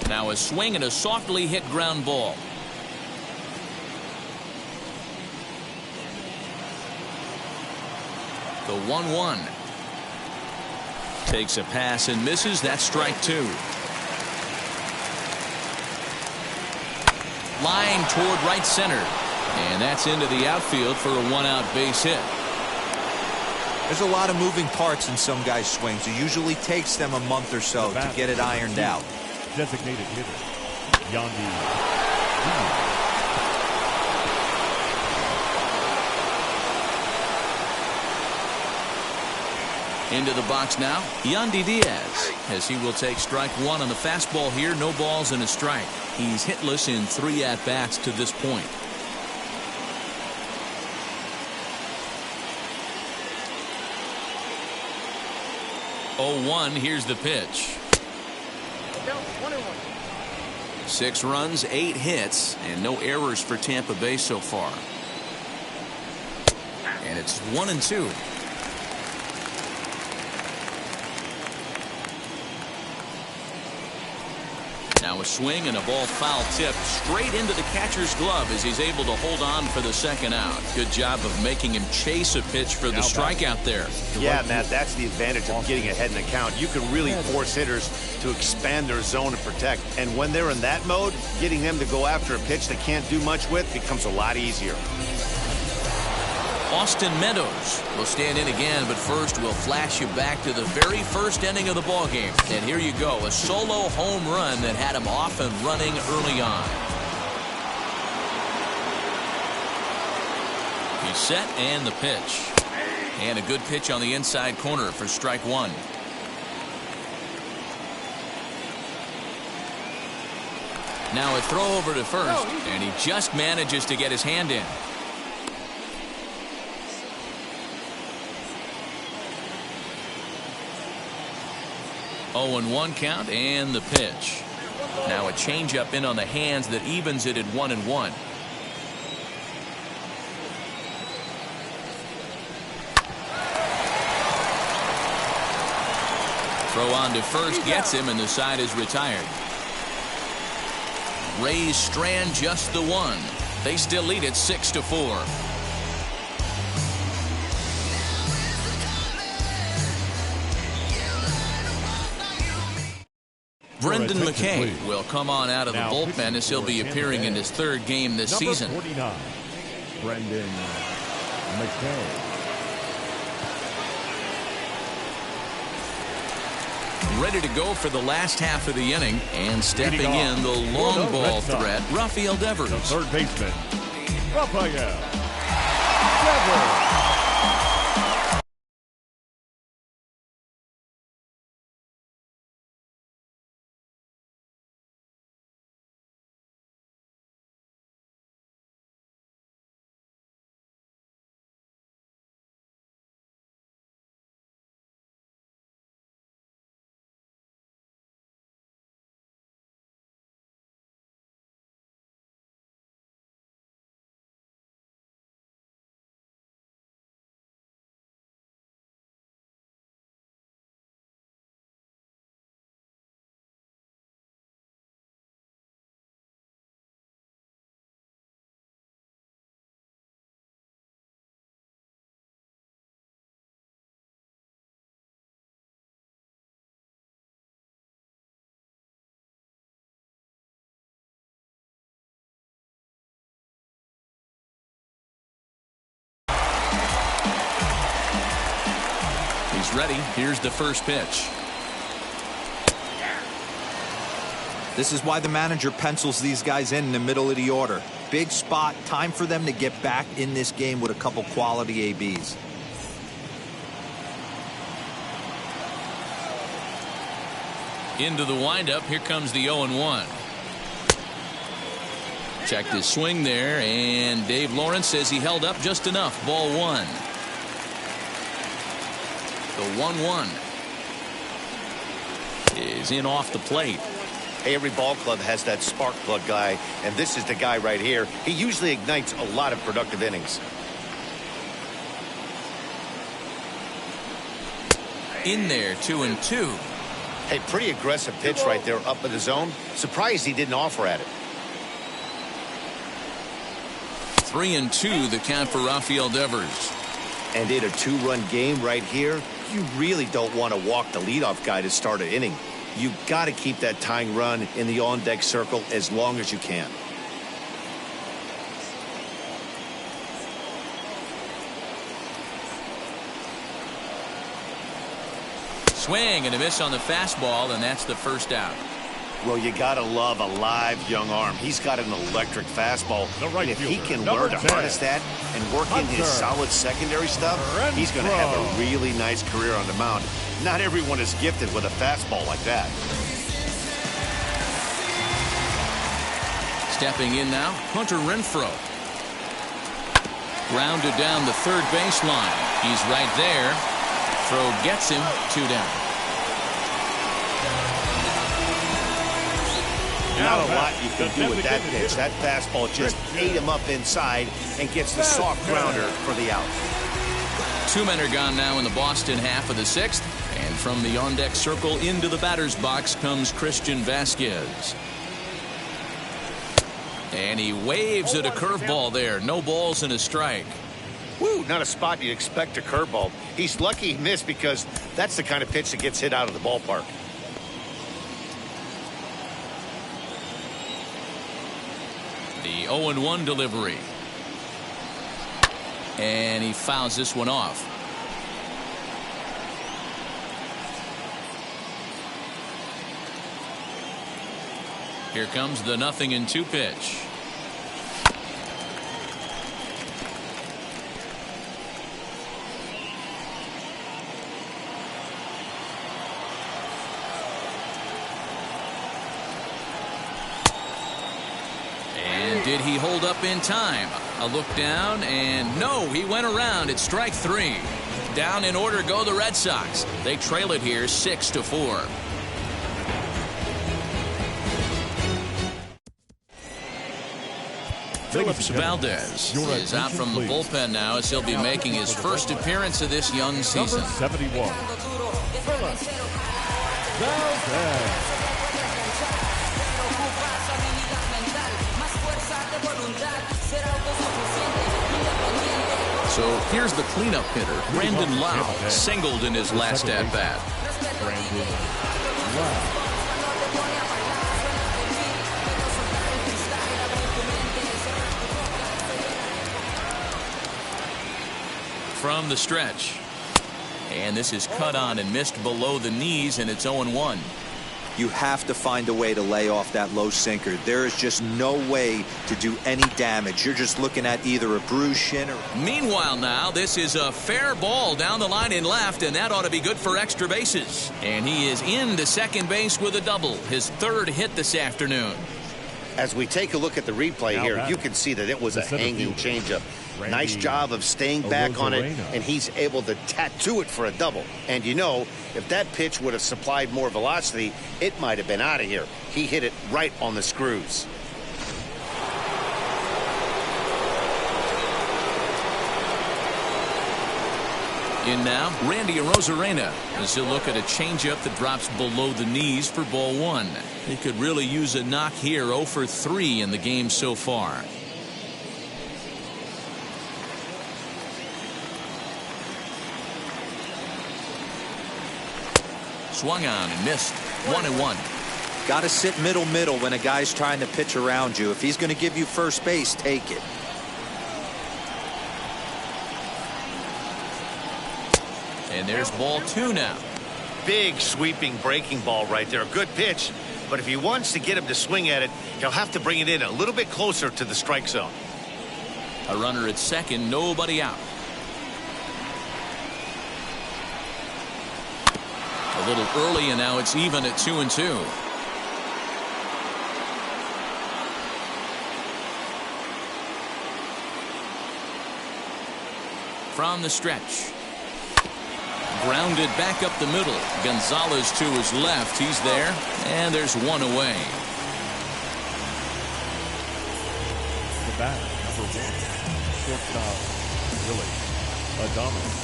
Now a swing and a softly hit ground ball. The 1-1. Takes a pass and misses. That's strike 2. Line toward right center. And that's into the outfield for a 1-out base hit. There's a lot of moving parts in some guys' swings. It usually takes them a month or so to get it ironed out. Designated hitter, Yandy. Into the box now, Yandy Diaz, as he will take strike 1 on the fastball here. No balls and a strike. He's hitless in 3 at-bats to this point. Oh, 1, here's the pitch. 6 runs, 8 hits, and no errors for Tampa Bay so far. And it's 1-2. Now a swing and a ball foul tip straight into the catcher's glove as he's able to hold on for the second out. Good job of making him chase a pitch for the strikeout there. Yeah, Matt, that's the advantage of getting ahead in the count. You can really force hitters to expand their zone and protect. And when they're in that mode, getting them to go after a pitch they can't do much with becomes a lot easier. Austin Meadows will stand in again, but first we'll flash you back to the very first inning of the ballgame. And here you go, a solo home run that had him off and running early on. He's set and the pitch. And a good pitch on the inside corner for strike one. Now a throw over to first, and he just manages to get his hand in. 0-1 count and the pitch. Now a changeup in on the hands that evens it at 1-1. Throw on to first gets him, and the side is retired. Rays strand just the one. They still lead it 6-4. Brendan McKay will come on out of the bullpen as he'll be appearing in his third game this season. 49, Brendan McKay. Ready to go for the last half of the inning, and stepping in the long ball threat, Rafael Devers. The third baseman, Rafael Devers. He's ready. Here's the first pitch. This is why the manager pencils these guys in the middle of the order. Big spot, time for them to get back in this game with a couple quality ABs. Into the windup. Here comes the 0-1. Checked his swing there, and Dave Lawrence says he held up just enough. Ball one. The 1-1 is in off the plate. Hey, every ball club has that spark plug guy, and this is the guy right here. He usually ignites a lot of productive innings. In there, 2-2. Hey, pretty aggressive pitch right there up in the zone. Surprised he didn't offer at it. 3-2 the count for Rafael Devers. And in a two-run game right here, you really don't want to walk the leadoff guy to start an inning. You got to keep that tying run in the on-deck circle as long as you can. Swing and a miss on the fastball, and that's the first out. Well, you got to love a live young arm. He's got an electric fastball. And if he can learn to harness that and work in his solid secondary stuff, he's going to have a really nice career on the mound. Not everyone is gifted with a fastball like that. Stepping in now, Hunter Renfroe. Grounded down the third baseline. He's right there. Throw gets him, 2 down. Not a lot you can do with that pitch. That fastball just ate him up inside and gets the soft grounder for the out. 2 men are gone now in the Boston half of the 6th. And from the on-deck circle into the batter's box comes Christian Vasquez. And he waves at a curveball there. No balls and a strike. Woo, not a spot you'd expect a curveball. He's lucky he missed because that's the kind of pitch that gets hit out of the ballpark. The 0-1 delivery. And he fouls this one off. Here comes the 0-2 pitch. And did he hold up in time? A look down, and no, he went around. It's strike 3. Down in order go the Red Sox. They trail it here 6-4. Phillips Valdez is out from the bullpen now as he'll be making his first appearance of this young season. Number 71, Phillips Valdez. So here's the cleanup hitter, Brandon Lau, singled in his last at-bat. Brandon Lau. From the stretch. And this is cut on and missed below the knees, and it's 0-1. You have to find a way to lay off that low sinker. There is just no way to do any damage. You're just looking at either a bruised shin or... Meanwhile now, this is a fair ball down the line in left, and that ought to be good for extra bases. And he is into second base with a double, his third hit this afternoon. As we take a look at the replay here, you can see that it was a hanging changeup. Nice job of staying back on it, and he's able to tattoo it for a double. And you know, if that pitch would have supplied more velocity, it might have been out of here. He hit it right on the screws. In now, Randy Arozarena as he'll look at a changeup that drops below the knees for ball 1. He could really use a knock here. 0 for 3 in the game so far. Swung on and missed. 1-1. Got to sit middle when a guy's trying to pitch around you. If he's going to give you first base, take it. And there's ball 2 now. Big sweeping breaking ball right there. A good pitch, but if he wants to get him to swing at it, he'll have to bring it in a little bit closer to the strike zone. A runner at second, nobody out. A little early, and now it's even at 2-2. From the stretch. Grounded back up the middle. Gonzalez to his left. He's there, and there's one away. The bat, number 1, shortstop, Willie Adames.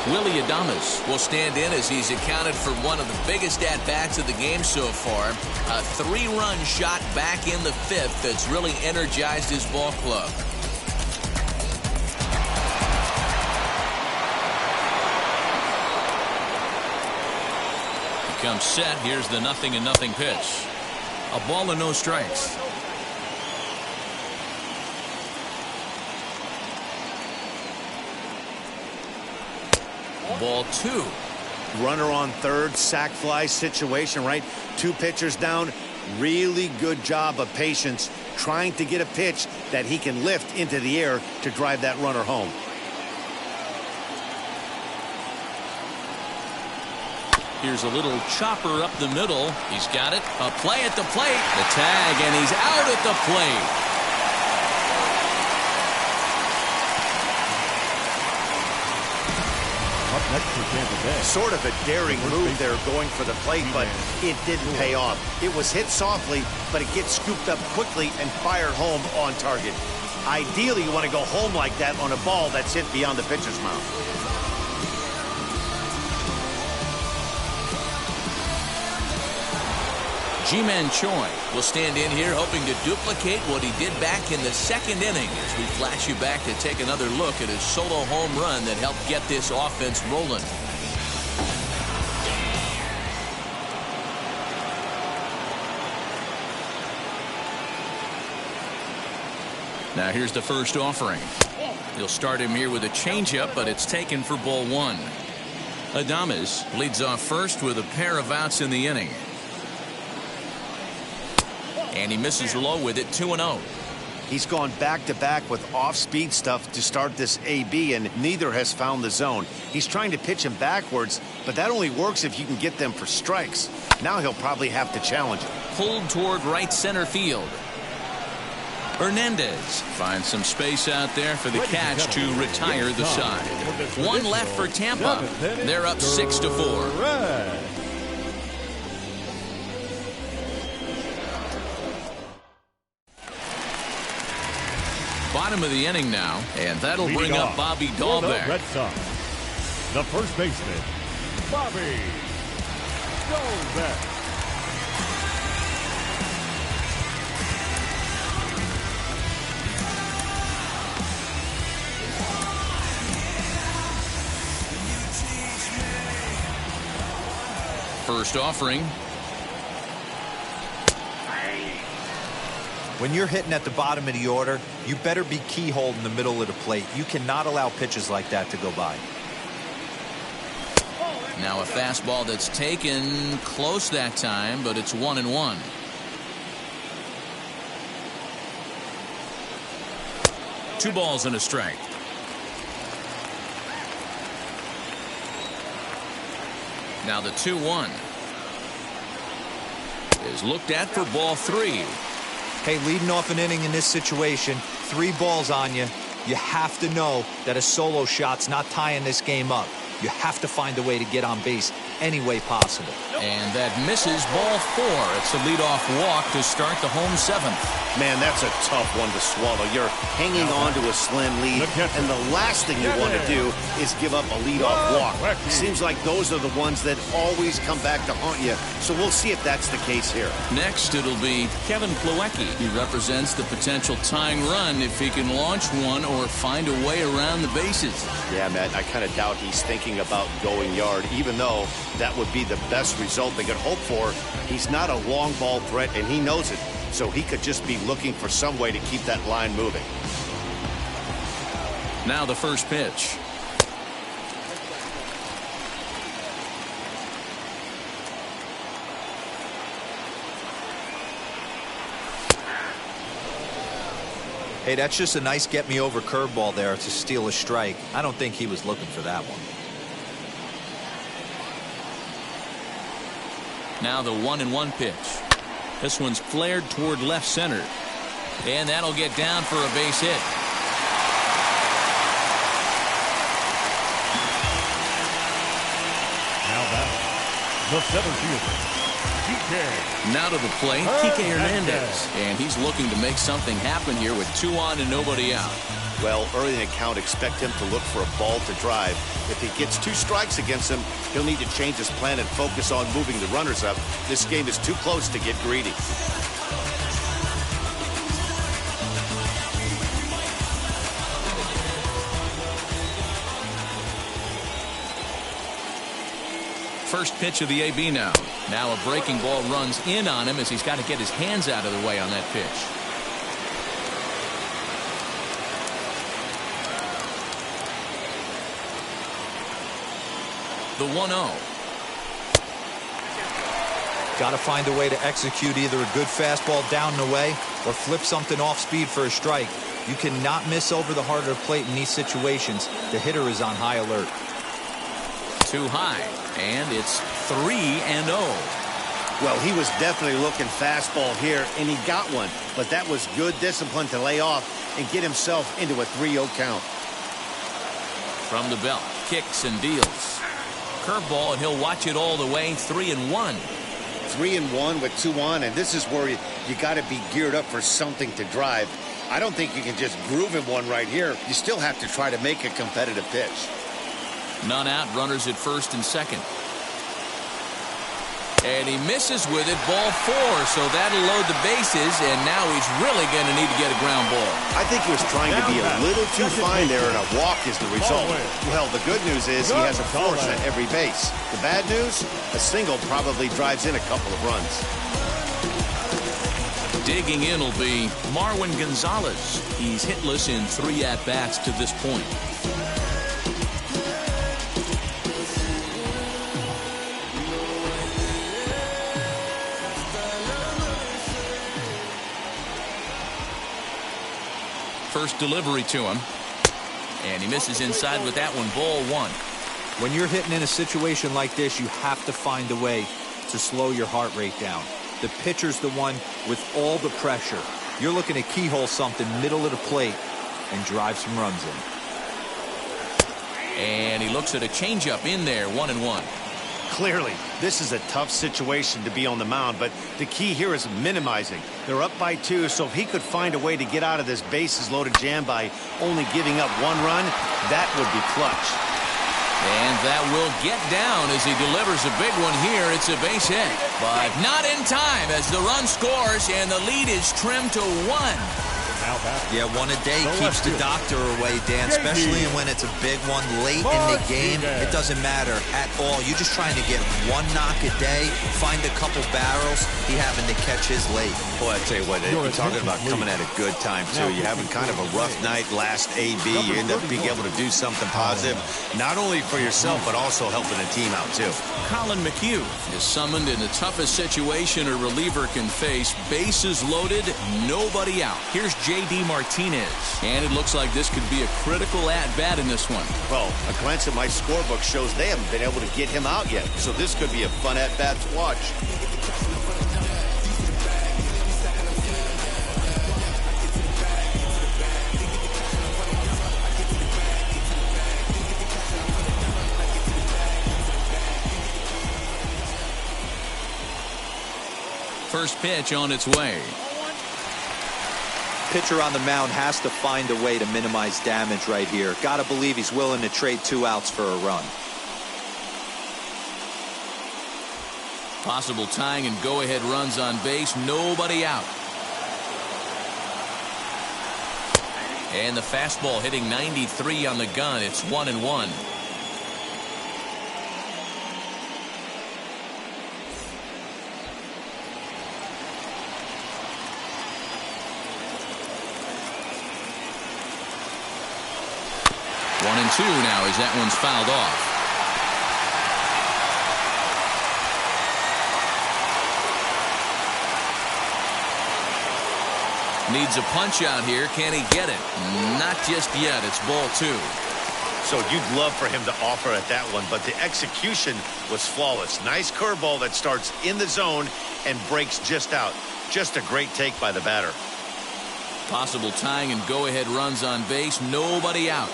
Willie Adames will stand in as he's accounted for one of the biggest at-bats of the game so far. A 3-run shot back in the 5th that's really energized his ball club. He comes set. Here's the 0-0 pitch. A ball and no strikes. Ball 2. Runner on third, sac fly situation, right? 2 pitchers down. Really good job of patience trying to get a pitch that he can lift into the air to drive that runner home. Here's a little chopper up the middle. He's got it. A play at the plate. The tag, and he's out at the plate. Next for Tampa Bay. Sort of a daring move there going for the plate, but it didn't pay off. It was hit softly, but it gets scooped up quickly and fired home on target. Ideally, you want to go home like that on a ball that's hit beyond the pitcher's mound. Ji-Man Choi will stand in here hoping to duplicate what he did back in the second inning as we flash you back to take another look at his solo home run that helped get this offense rolling. Now here's the first offering. He'll start him here with a changeup, but it's taken for ball one. Adames leads off first with a pair of outs in the inning. And he misses low with it, 2-0. He's gone back-to-back with off-speed stuff to start this AB, and neither has found the zone. He's trying to pitch him backwards, but that only works if you can get them for strikes. Now he'll probably have to challenge it. Pulled toward right center field. Hernandez finds some space out there for the catch to retire the side. One left for Tampa. They're up 6-4. Bottom of the inning now, and that'll bring up Bobby Dahlbeck. Red Sox, the first baseman, Bobby Dahlbeck. First offering. When you're hitting at the bottom of the order, you better be keyhole in the middle of the plate. You cannot allow pitches like that to go by. Now a fastball that's taken close that time, but it's 1-1. Two balls and a strike. Now the 2-1 is looked at for ball three. Hey, leading off an inning in this situation, 3 balls on you. You have to know that a solo shot's not tying this game up. You have to find a way to get on base any way possible. And that misses ball 4. It's a leadoff walk to start the home 7th. Man, that's a tough one to swallow. You're hanging on to a slim lead, and the last thing you want to do is give up a leadoff walk. Seems like those are the ones that always come back to haunt you, so we'll see if that's the case here. Next, it'll be Kevin Plawecki. He represents the potential tying run if he can launch one or find a way around the bases. Yeah, Matt, I kind of doubt he's thinking about going yard, even though that would be the best result they could hope for. He's not a long ball threat, and he knows it. So he could just be looking for some way to keep that line moving. Now the first pitch. Hey, that's just a nice get-me-over curveball there to steal a strike. I don't think he was looking for that one. Now the 1-1 pitch. This one's flared toward left center. And that'll get down for a base hit. Now back, the center fielder, Kike. Now to the plate, Kike Hernandez. And he's looking to make something happen here with 2 on and nobody out. Well, early in the count, expect him to look for a ball to drive. If he gets 2 strikes against him, he'll need to change his plan and focus on moving the runners up. This game is too close to get greedy. First pitch of the AB now. Now a breaking ball runs in on him as he's got to get his hands out of the way on that pitch. The 1-0. Got to find a way to execute either a good fastball down and away or flip something off speed for a strike. You cannot miss over the heart of the plate in these situations. The hitter is on high alert. Too high, and it's 3-0. Well, he was definitely looking fastball here, and he got one. But that was good discipline to lay off and get himself into a 3-0 count. From the belt, kicks and deals. Curveball, and he'll watch it all the way. 3-1. 3-1 with 2 on, and this is where you got to be geared up for something to drive. I don't think you can just groove him one right here. You still have to try to make a competitive pitch. None out, runners at first and second. And he misses with it, ball 4, so that'll load the bases, and now he's really going to need to get a ground ball. I think he was trying to be a little too fine there, and a walk is the result. Well, the good news is he has a force at every base. The bad news, a single probably drives in a couple of runs. Digging in will be Marwin Gonzalez. He's hitless in 3 at-bats to this point. First delivery to him, and he misses inside with that one, ball 1. When you're hitting in a situation like this, you have to find a way to slow your heart rate down. The pitcher's the one with all the pressure. You're looking to keyhole something middle of the plate and drive some runs in. And he looks at a changeup in there, 1-1. Clearly, this is a tough situation to be on the mound, but the key here is minimizing. They're up by 2, so if he could find a way to get out of this bases-loaded jam by only giving up 1 run, that would be clutch. And that will get down as he delivers a big one here. It's a base hit, but not in time as the run scores, and the lead is trimmed to 1. Yeah, 1 a day keeps the doctor away, Dan, especially when it's a big one late in the game. It doesn't matter at all. You're just trying to get 1 knock a day, find a couple barrels. He happened to catch his late. Boy, I tell you what, you're talking about coming at a good time, too. You're having kind of a rough night last AB. You end up being able to do something positive, not only for yourself, but also helping the team out, too. Colin McHugh is summoned in the toughest situation a reliever can face. Bases loaded, nobody out. Here's J.D. Martinez, and it looks like this could be a critical at-bat in this one. Well, a glance at my scorebook shows they haven't been able to get him out yet, so this could be a fun at-bat to watch. First pitch on its way. Pitcher on the mound has to find a way to minimize damage right here. Got to believe he's willing to trade 2 outs for a run. Possible tying and go-ahead runs on base. Nobody out. And the fastball hitting 93 on the gun. It's 1-1. One and 2 now as that one's fouled off. Needs a punch out here. Can he get it? Not just yet. It's ball 2. So you'd love for him to offer at that one, but the execution was flawless. Nice curveball that starts in the zone and breaks just out. Just a great take by the batter. Possible tying and go-ahead runs on base. Nobody out.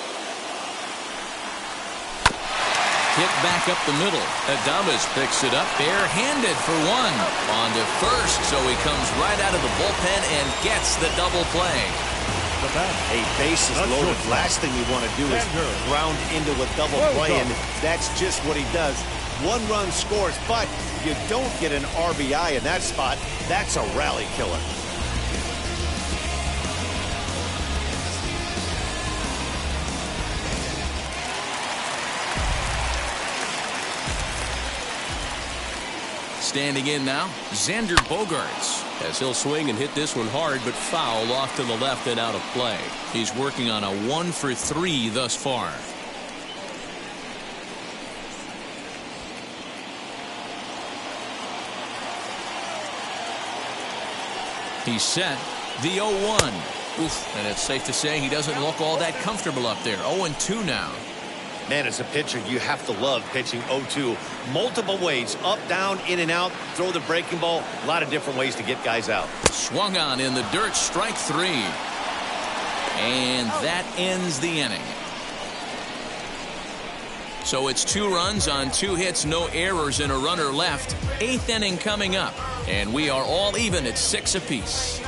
Hit back up the middle. Adames picks it up bare-handed for 1. On to first, so he comes right out of the bullpen and gets the double play. A base is loaded. Last thing you want to do is ground into a double play, and that's just what he does. 1 run scores, but you don't get an RBI in that spot. That's a rally killer. Standing in now, Xander Bogaerts, as he'll swing and hit this one hard, but foul off to the left and out of play. He's working on a 1 for 3 thus far. He's set. The 0-1. Oof, and it's safe to say he doesn't look all that comfortable up there. 0-2 now. Man, as a pitcher, you have to love pitching 0-2. Multiple ways, up, down, in and out, throw the breaking ball. A lot of different ways to get guys out. Swung on in the dirt, strike 3. And that ends the inning. So it's 2 runs on 2 hits, no errors, and a runner left. 8th inning coming up. And we are all even at 6 apiece.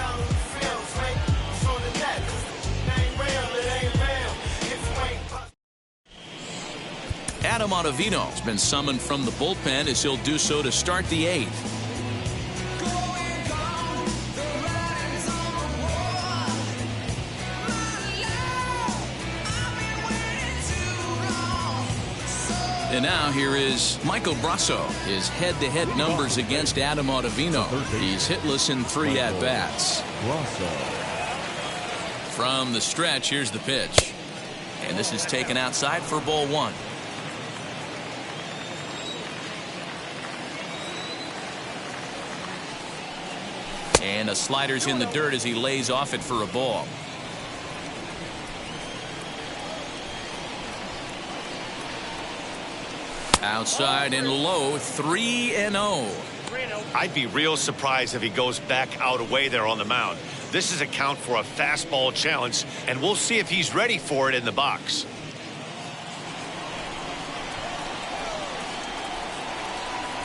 Adam Adam Ottavino has been summoned from the bullpen as he'll do so to start the 8th. And now here is Michael Brasso. His head-to-head numbers against Adam Ottavino. He's hitless in 3 at-bats. From the stretch, here's the pitch. And this is taken outside for ball 1. And a slider's in the dirt as he lays off it for a ball. Outside and low, 3-0. I'd be real surprised if he goes back out away there on the mound. This is a count for a fastball challenge, and we'll see if he's ready for it in the box.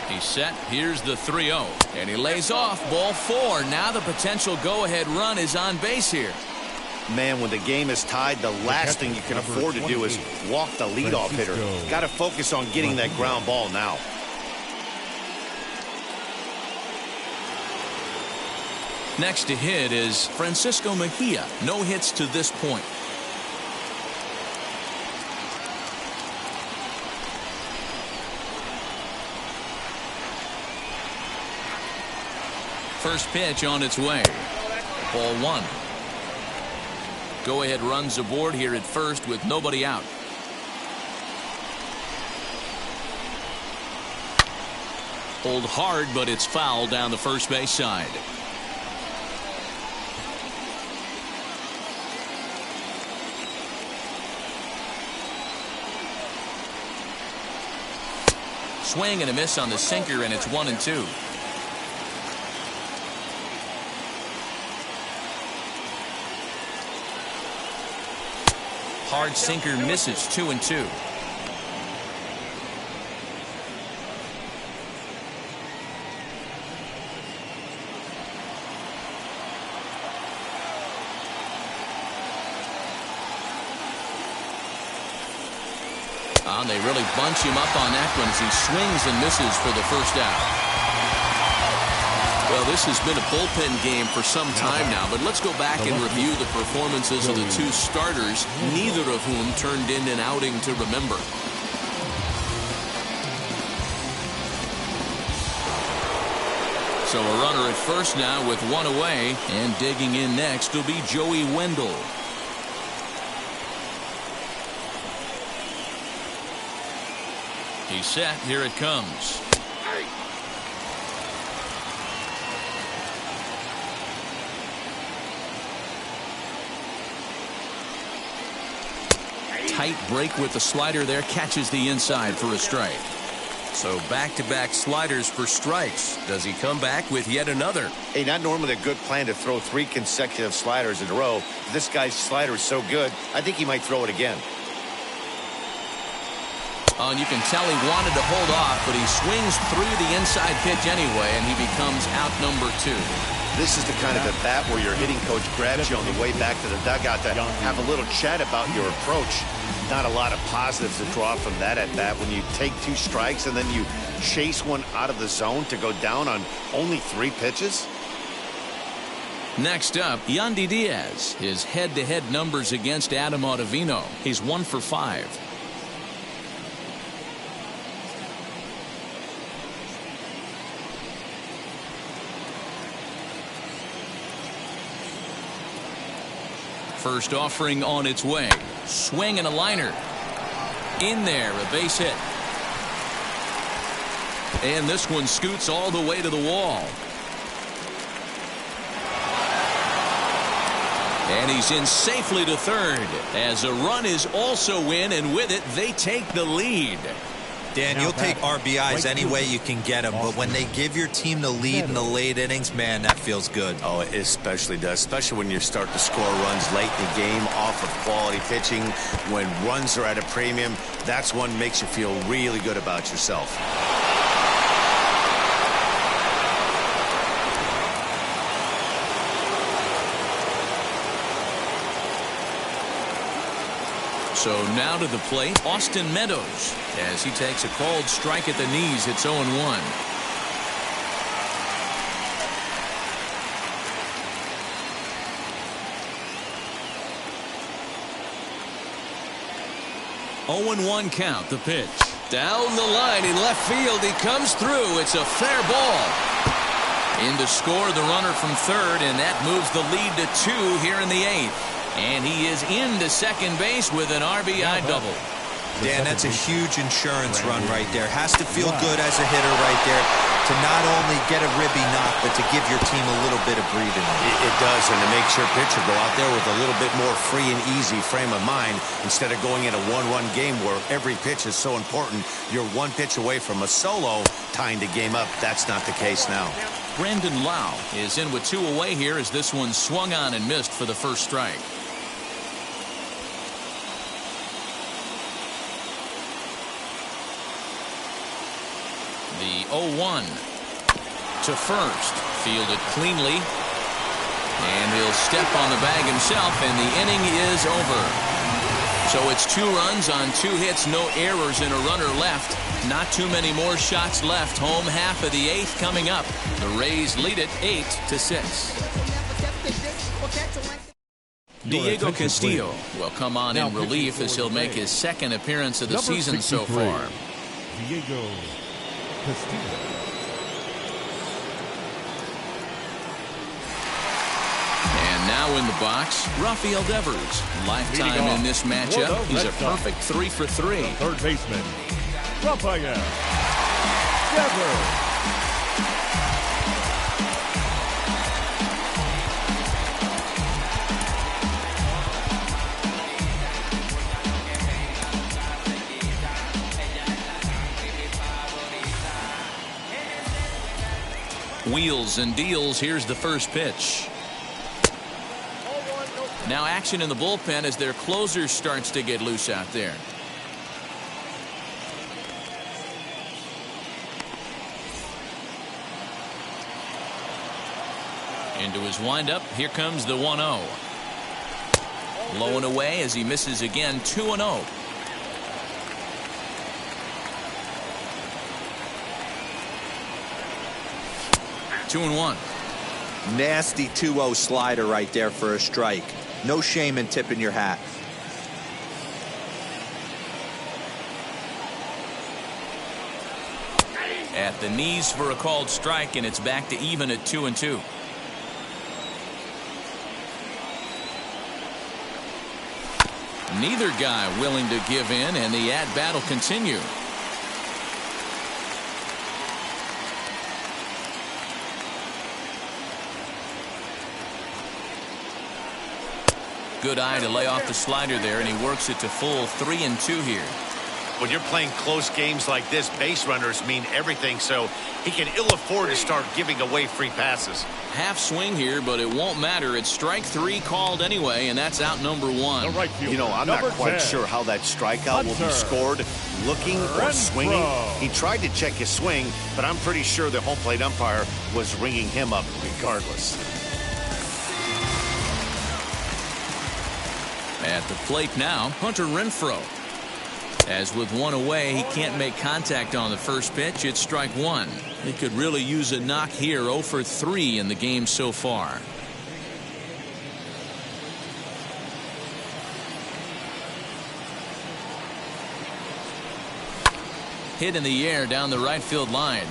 He's set. Here's the 3-0. And he lays off ball 4. Now the potential go-ahead run is on base here. Man, when the game is tied, the last thing you can afford to do is walk the leadoff hitter. Got to focus on getting that ground ball now. Next to hit is Francisco Mejia. No hits to this point. First pitch on its way. Ball 1. Go-ahead runs aboard here at first with nobody out. Pulled hard, but it's foul down the first base side. Swing and a miss on the sinker, and it's 1-2. Hard sinker misses, 2-2. They really bunch him up on that one as he swings and misses for the first out. Well, this has been a bullpen game for some time now, but let's go back and review the performances of the 2 starters, neither of whom turned in an outing to remember. So a runner at first now with 1 away, and digging in next will be Joey Wendell. He's set. Here it comes. Tight break with the slider there. Catches the inside for a strike. So back-to-back sliders for strikes. Does he come back with yet another? Hey, not normally a good plan to throw 3 consecutive sliders in a row. This guy's slider is so good, I think he might throw it again. Oh, and you can tell he wanted to hold off, but he swings through the inside pitch anyway, and he becomes out number 2. This is the kind of at bat where your hitting coach grabs you on the way back to the dugout to have a little chat about your approach. Not a lot of positives to draw from that at bat when you take 2 strikes and then you chase one out of the zone to go down on only 3 pitches. Next up, Yandy Diaz. His head-to-head numbers against Adam Ottavino. He's 1 for 5. First offering on its way. Swing and a liner. In there, a base hit. And this one scoots all the way to the wall. And he's in safely to third as a run is also in, and with it they take the lead. Dan, you'll take RBIs any way you can get them, but when they give your team the lead in the late innings, man, that feels good. Oh, it especially does, especially when you start to score runs late in the game off of quality pitching. When runs are at a premium, that's one makes you feel really good about yourself. So now to the plate, Austin Meadows, as he takes a called strike at the knees. It's 0-1. 0-1 count. The pitch. Down the line in left field. He comes through. It's a fair ball. In to score the runner from third, and that moves the lead to 2 here in the 8th. And he is into second base with an RBI double. Dan, that's a huge insurance run right there. Has to feel good as a hitter right there to not only get a ribby knock, but to give your team a little bit of breathing room. It does, and it makes your pitcher go out there with a little bit more free and easy frame of mind instead of going in a one-run game where every pitch is so important. You're one pitch away from a solo, tying the game up. That's not the case now. Brandon Lau is in with 2 away here as this one swung on and missed for the first strike. The 0-1 to first, fielded cleanly, and he'll step on the bag himself, and the inning is over. So it's 2 runs on 2 hits, no errors, and a runner left. Not too many more shots left. Home half of the 8th coming up. The Rays lead it 8-6. Diego Castillo will come on in relief as he'll make his 2nd appearance of the season so far. Diego Castillo. And now in the box, Rafael Devers. Lifetime in this matchup. He's a perfect 3 for 3. Third baseman, Rafael Devers. Wheels and deals. Here's the first pitch. Now action in the bullpen as their closer starts to get loose out there. Into his windup. Here comes the 1-0. Low and away as he misses again. 2-0. Two and 1. Nasty 2-0 slider right there for a strike. No shame in tipping your hat. At the knees for a called strike, and it's back to even at 2-2. Neither guy willing to give in, and the at-bat will continue. Good eye to lay off the slider there, and he works it to full 3-2 here. When you're playing close games like this, base runners mean everything, so he can ill afford to start giving away free passes. Half swing here, but it won't matter. It's strike 3 called anyway, and that's out number 1. Right, you know, I'm not quite sure how that strikeout will be scored. Looking or swinging. He tried to check his swing, but I'm pretty sure the home plate umpire was ringing him up regardless. At the plate now, Hunter Renfroe. As with 1 away, he can't make contact on the first pitch. It's strike 1. He could really use a knock here. 0 for 3 in the game so far. Hit in the air down the right field line.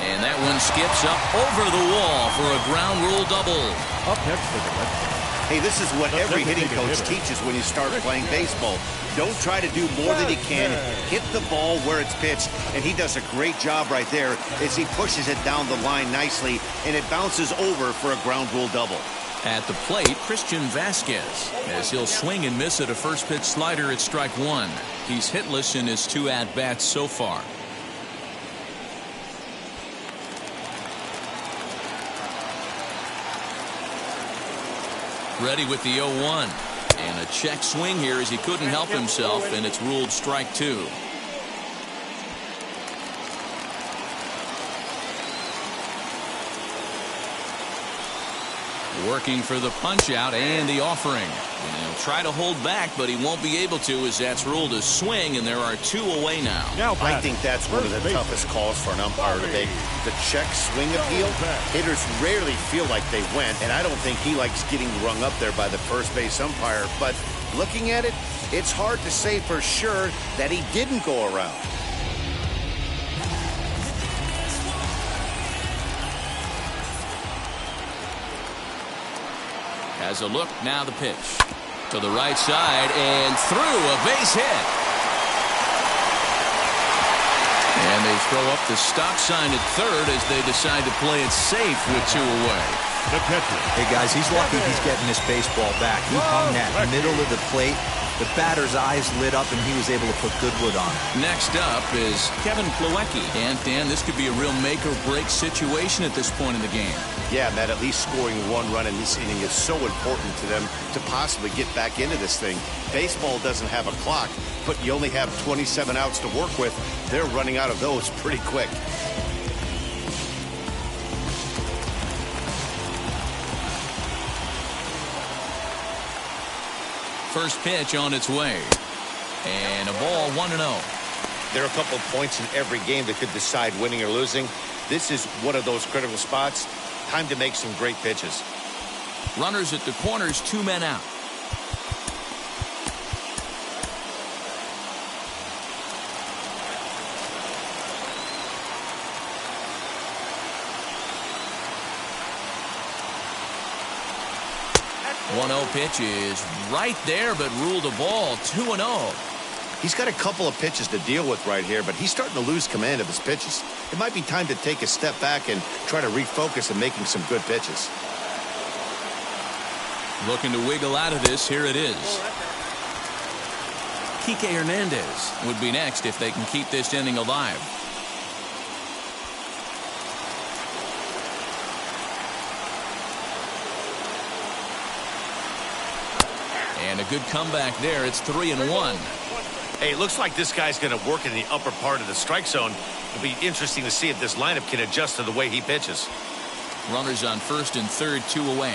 And that one skips up over the wall for a ground rule double. Up next for the Red Sox. Hey, this is what every hitting coach teaches when you start playing baseball. Don't try to do more than you can. Hit the ball where it's pitched, and he does a great job right there as he pushes it down the line nicely, and it bounces over for a ground rule double. At the plate, Christian Vasquez, as he'll swing and miss at a first pitch slider at strike 1. He's hitless in his 2 at-bats so far. Ready with the 0-1. And a check swing here as he couldn't help himself, and it's ruled strike 2. Working for the punch out and the offering. And he'll try to hold back, but he won't be able to, as that's ruled a swing, and there are 2 away now. I think that's one of the toughest calls for an umpire to make. The check swing appeal, hitters rarely feel like they went, and I don't think he likes getting rung up there by the first base umpire. But looking at it, it's hard to say for sure that he didn't go around. Has a look, now the pitch. To the right side and through, a base hit. And they throw up the stop sign at third as they decide to play it safe with 2 away. Hey guys, he's lucky he's getting this baseball back. He hung that middle of the plate. The batter's eyes lit up, and he was able to put good wood on it. Next up is Kevin Plawecki. And, Dan, this could be a real make-or-break situation at this point in the game. Yeah, Matt, at least scoring 1 run in this inning is so important to them to possibly get back into this thing. Baseball doesn't have a clock, but you only have 27 outs to work with. They're running out of those pretty quick. First pitch on its way. And a ball 1-0. There are a couple of points in every game that could decide winning or losing. This is one of those critical spots. Time to make some great pitches. Runners at the corners, 2 men out. One-0 pitch is right there, but ruled a ball. 2-0. He's got a couple of pitches to deal with right here, but he's starting to lose command of his pitches. It might be time to take a step back and try to refocus on making some good pitches. Looking to wiggle out of this. Here it is. Kike Hernandez would be next if they can keep this inning alive. And a good comeback there. It's 3-1. Hey, it looks like this guy's going to work in the upper part of the strike zone. It'll be interesting to see if this lineup can adjust to the way he pitches. Runners on first and third, 2 away.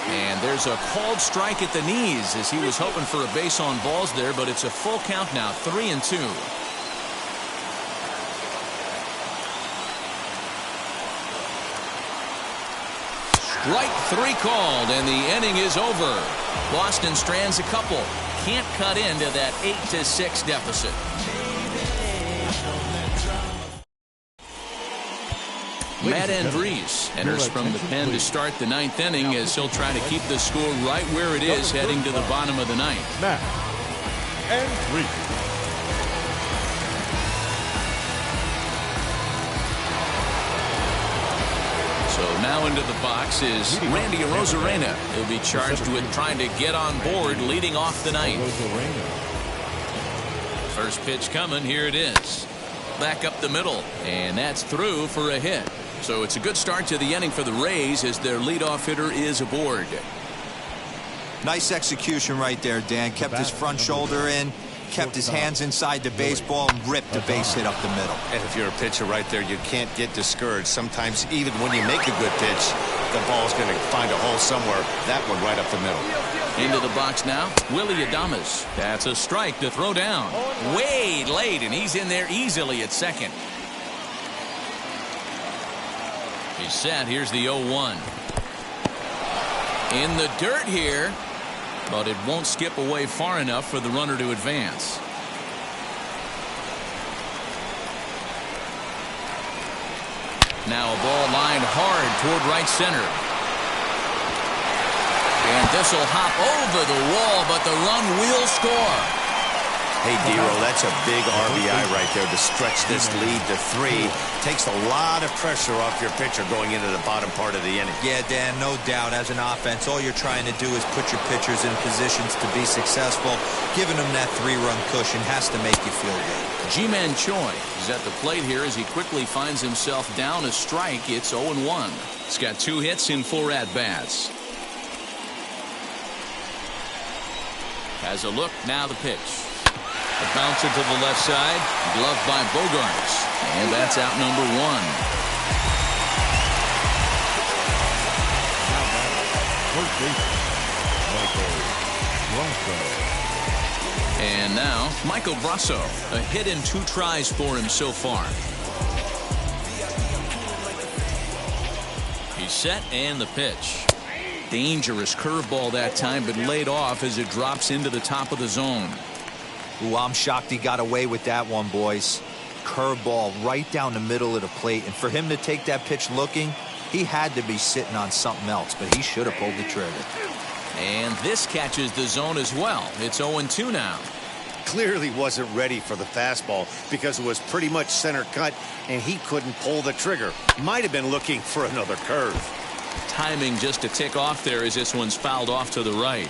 And there's a called strike at the knees as he was hoping for a base on balls there, but it's a full count now, 3-2. Strike 3 called, and the inning is over. Boston strands a couple. Can't cut into that 8-6 deficit. Matt Andriese enters from the pen to start the 9th inning as he'll try to keep the score right where it is heading to the bottom of the 9th. Matt Andriese. So now into the box is Randy Arozarena. He'll be charged with trying to get on board leading off the 9th. First pitch coming. Here it is. Back up the middle. And that's through for a hit. So it's a good start to the inning for the Rays as their leadoff hitter is aboard. Nice execution right there, Dan. Kept his front shoulder in, kept his hands inside the baseball, and ripped a base hit up the middle. And if you're a pitcher right there, you can't get discouraged. Sometimes even when you make a good pitch, the ball's going to find a hole somewhere. That one right up the middle. Into the box now, Willie Adames. That's a strike to throw down. Way late, and he's in there easily at second. He's set. Here's the 0-1. In the dirt here, but it won't skip away far enough for the runner to advance. Now a ball lined hard toward right center. And this will hop over the wall, but the run will score. Hey, Dero, that's a big RBI right there to stretch this lead to 3. Takes a lot of pressure off your pitcher going into the bottom part of the inning. Yeah, Dan, no doubt. As an offense, all you're trying to do is put your pitchers in positions to be successful. Giving them that 3-run cushion has to make you feel good. Ji-Man Choi is at the plate here as he quickly finds himself down a strike. It's 0-1. He's got 2 hits in 4 at-bats. Has a look, now the pitch. A bouncer to the left side. Gloved by Bogarts. And that's out number one. First baseman, Michael Bronco. And now, Michael Brasso. A hit and 2 tries for him so far. He's set and the pitch. Dangerous curveball that time, but laid off as it drops into the top of the zone. Ooh, I'm shocked he got away with that one, boys. Curveball right down the middle of the plate, and for him to take that pitch looking, he had to be sitting on something else, but he should have pulled the trigger. And this catches the zone as well. It's 0-2 now. Clearly wasn't ready for the fastball because it was pretty much center cut, and he couldn't pull the trigger. Might have been looking for another curve. Timing just to tick off there as this one's fouled off to the right.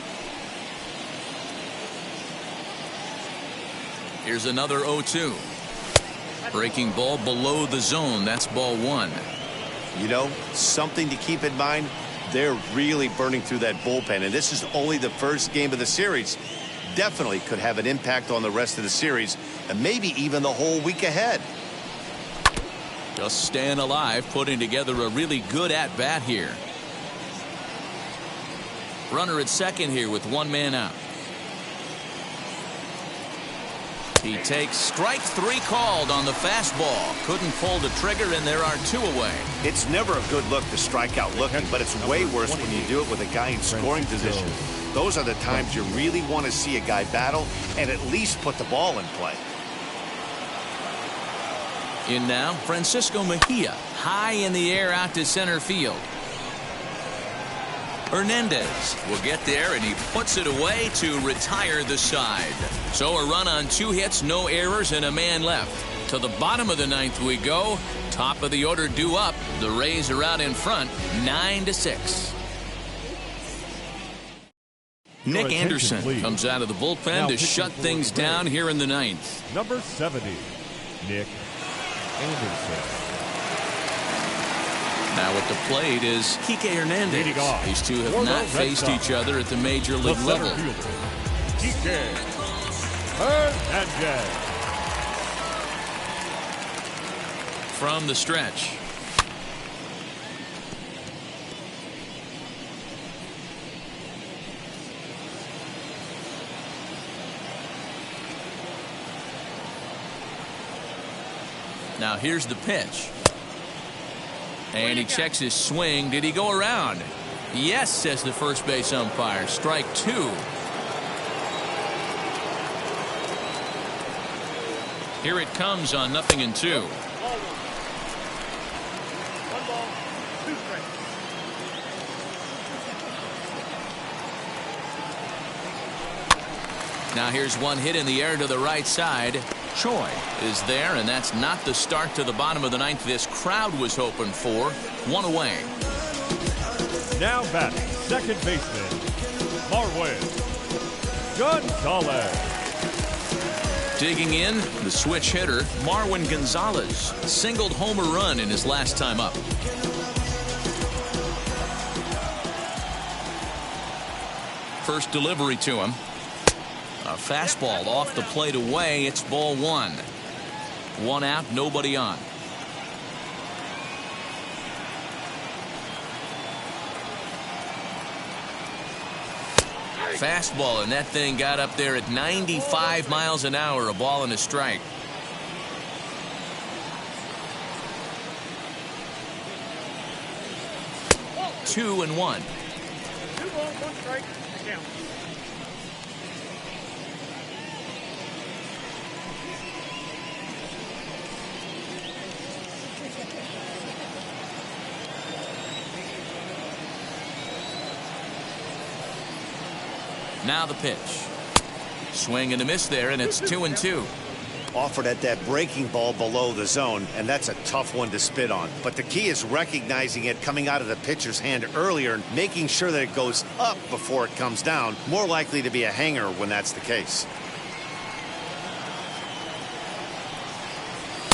Here's another 0-2. Breaking ball below the zone. That's ball one. You know, something to keep in mind, they're really burning through that bullpen, and this is only the first game of the series. Definitely could have an impact on the rest of the series and maybe even the whole week ahead. Just staying alive, putting together a really good at-bat here. Runner at second here with 1 man out. He takes strike 3 called on the fastball. Couldn't pull the trigger, and there are 2 away. It's never a good look to strike out looking, but it's way worse when you do it with a guy in scoring position. Those are the times you really want to see a guy battle and at least put the ball in play. In now, Francisco Mejia, high in the air out to center field. Hernandez will get there, and he puts it away to retire the side. So a run on 2 hits, no errors, and a man left. To the bottom of the 9th we go. Top of the order due up. The Rays are out in front, 9-6. Nick Anderson comes out of the bullpen to shut things down here in the 9th. Number 70, Nick Anderson. Now at the plate is Kike Hernandez. These two have not faced each other at the major league level. Kike Hernandez. From the stretch. Now here's the pitch. And he checks his swing. Did he go around? Yes, says the first base umpire. Strike 2. Here it comes on 0-2. Now here's one hit in the air to the right side. Choi is there, and that's not the start to the bottom of the 9th this crowd was hoping for. 1 away. Now batting, second baseman, Marwin Gonzalez. Digging in, the switch hitter, Marwin Gonzalez. Singled home a run in his last time up. First delivery to him. A fastball off the plate away. It's ball 1. 1 out, nobody on. Fastball, and that thing got up there at 95 miles an hour. A ball and a strike. Two and 1. 2 balls, 1 strike. Count. Now the pitch. Swing and a miss there, and it's 2-2. Offered at that breaking ball below the zone, and that's a tough one to spit on. But the key is recognizing it coming out of the pitcher's hand earlier and making sure that it goes up before it comes down. More likely to be a hanger when that's the case.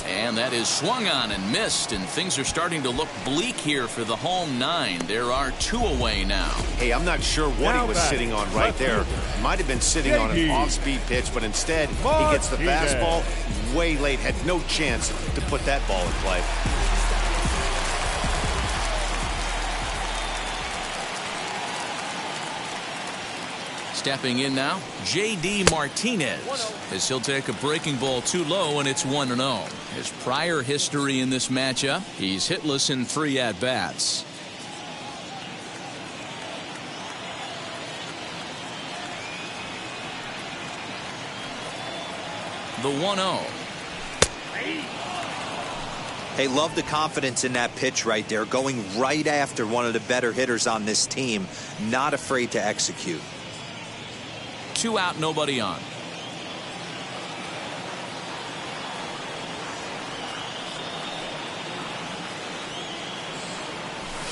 And And that is swung on and missed, and things are starting to look bleak here for the home 9. There are 2 away now. Hey, I'm not sure what he was sitting on right there. Might have been sitting on an off-speed pitch, but instead he gets the fastball way late. Had no chance to put that ball in play. Stepping in now, J.D. Martinez, as he'll take a breaking ball too low, and it's 1-0. His prior history in this matchup, he's hitless in 3 at-bats. The 1-0. Hey, love the confidence in that pitch right there, going right after one of the better hitters on this team, not afraid to execute. 2 out, nobody on.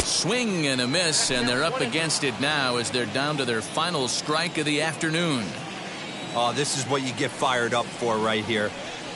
Swing and a miss, and they're up against it now as they're down to their final strike of the afternoon. Oh, this is what you get fired up for right here.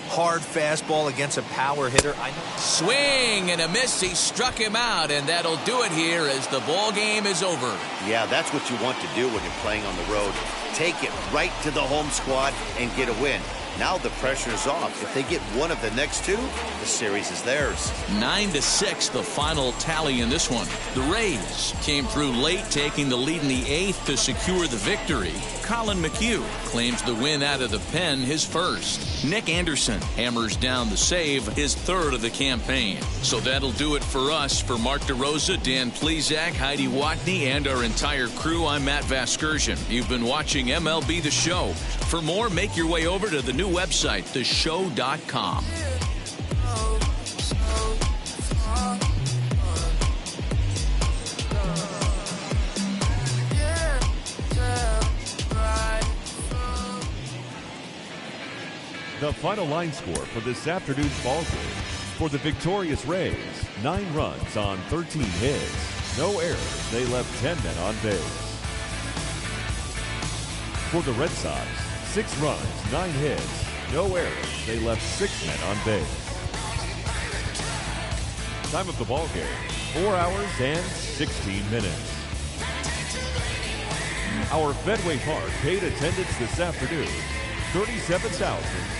Hard fastball against a power hitter. Swing and a miss. He struck him out, and that'll do it here as the ball game is over. Yeah, that's what you want to do when you're playing on the road. Take it right to the home squad and get a win. Now the pressure is off. If they get one of the next 2, the series is theirs. 9-6, the final tally in this one. The Rays came through late, taking the lead in the 8th to secure the victory. Colin McHugh claims the win out of the pen, his first. Nick Anderson hammers down the save, his 3rd of the campaign. So that'll do it for us. For Mark DeRosa, Dan Plesac, Heidi Watney, and our entire crew, I'm Matt Vasgersian. You've been watching MLB The Show. For more, make your way over to the new website, theshow.com. The final line score for this afternoon's ball game. For the victorious Rays, 9 runs on 13 hits. No errors. They left 10 men on base. For the Red Sox, 6 runs, 9 hits. No errors. They left 6 men on base. Time of the ball game, 4 hours and 16 minutes. Our Fenway Park paid attendance this afternoon, 37,000.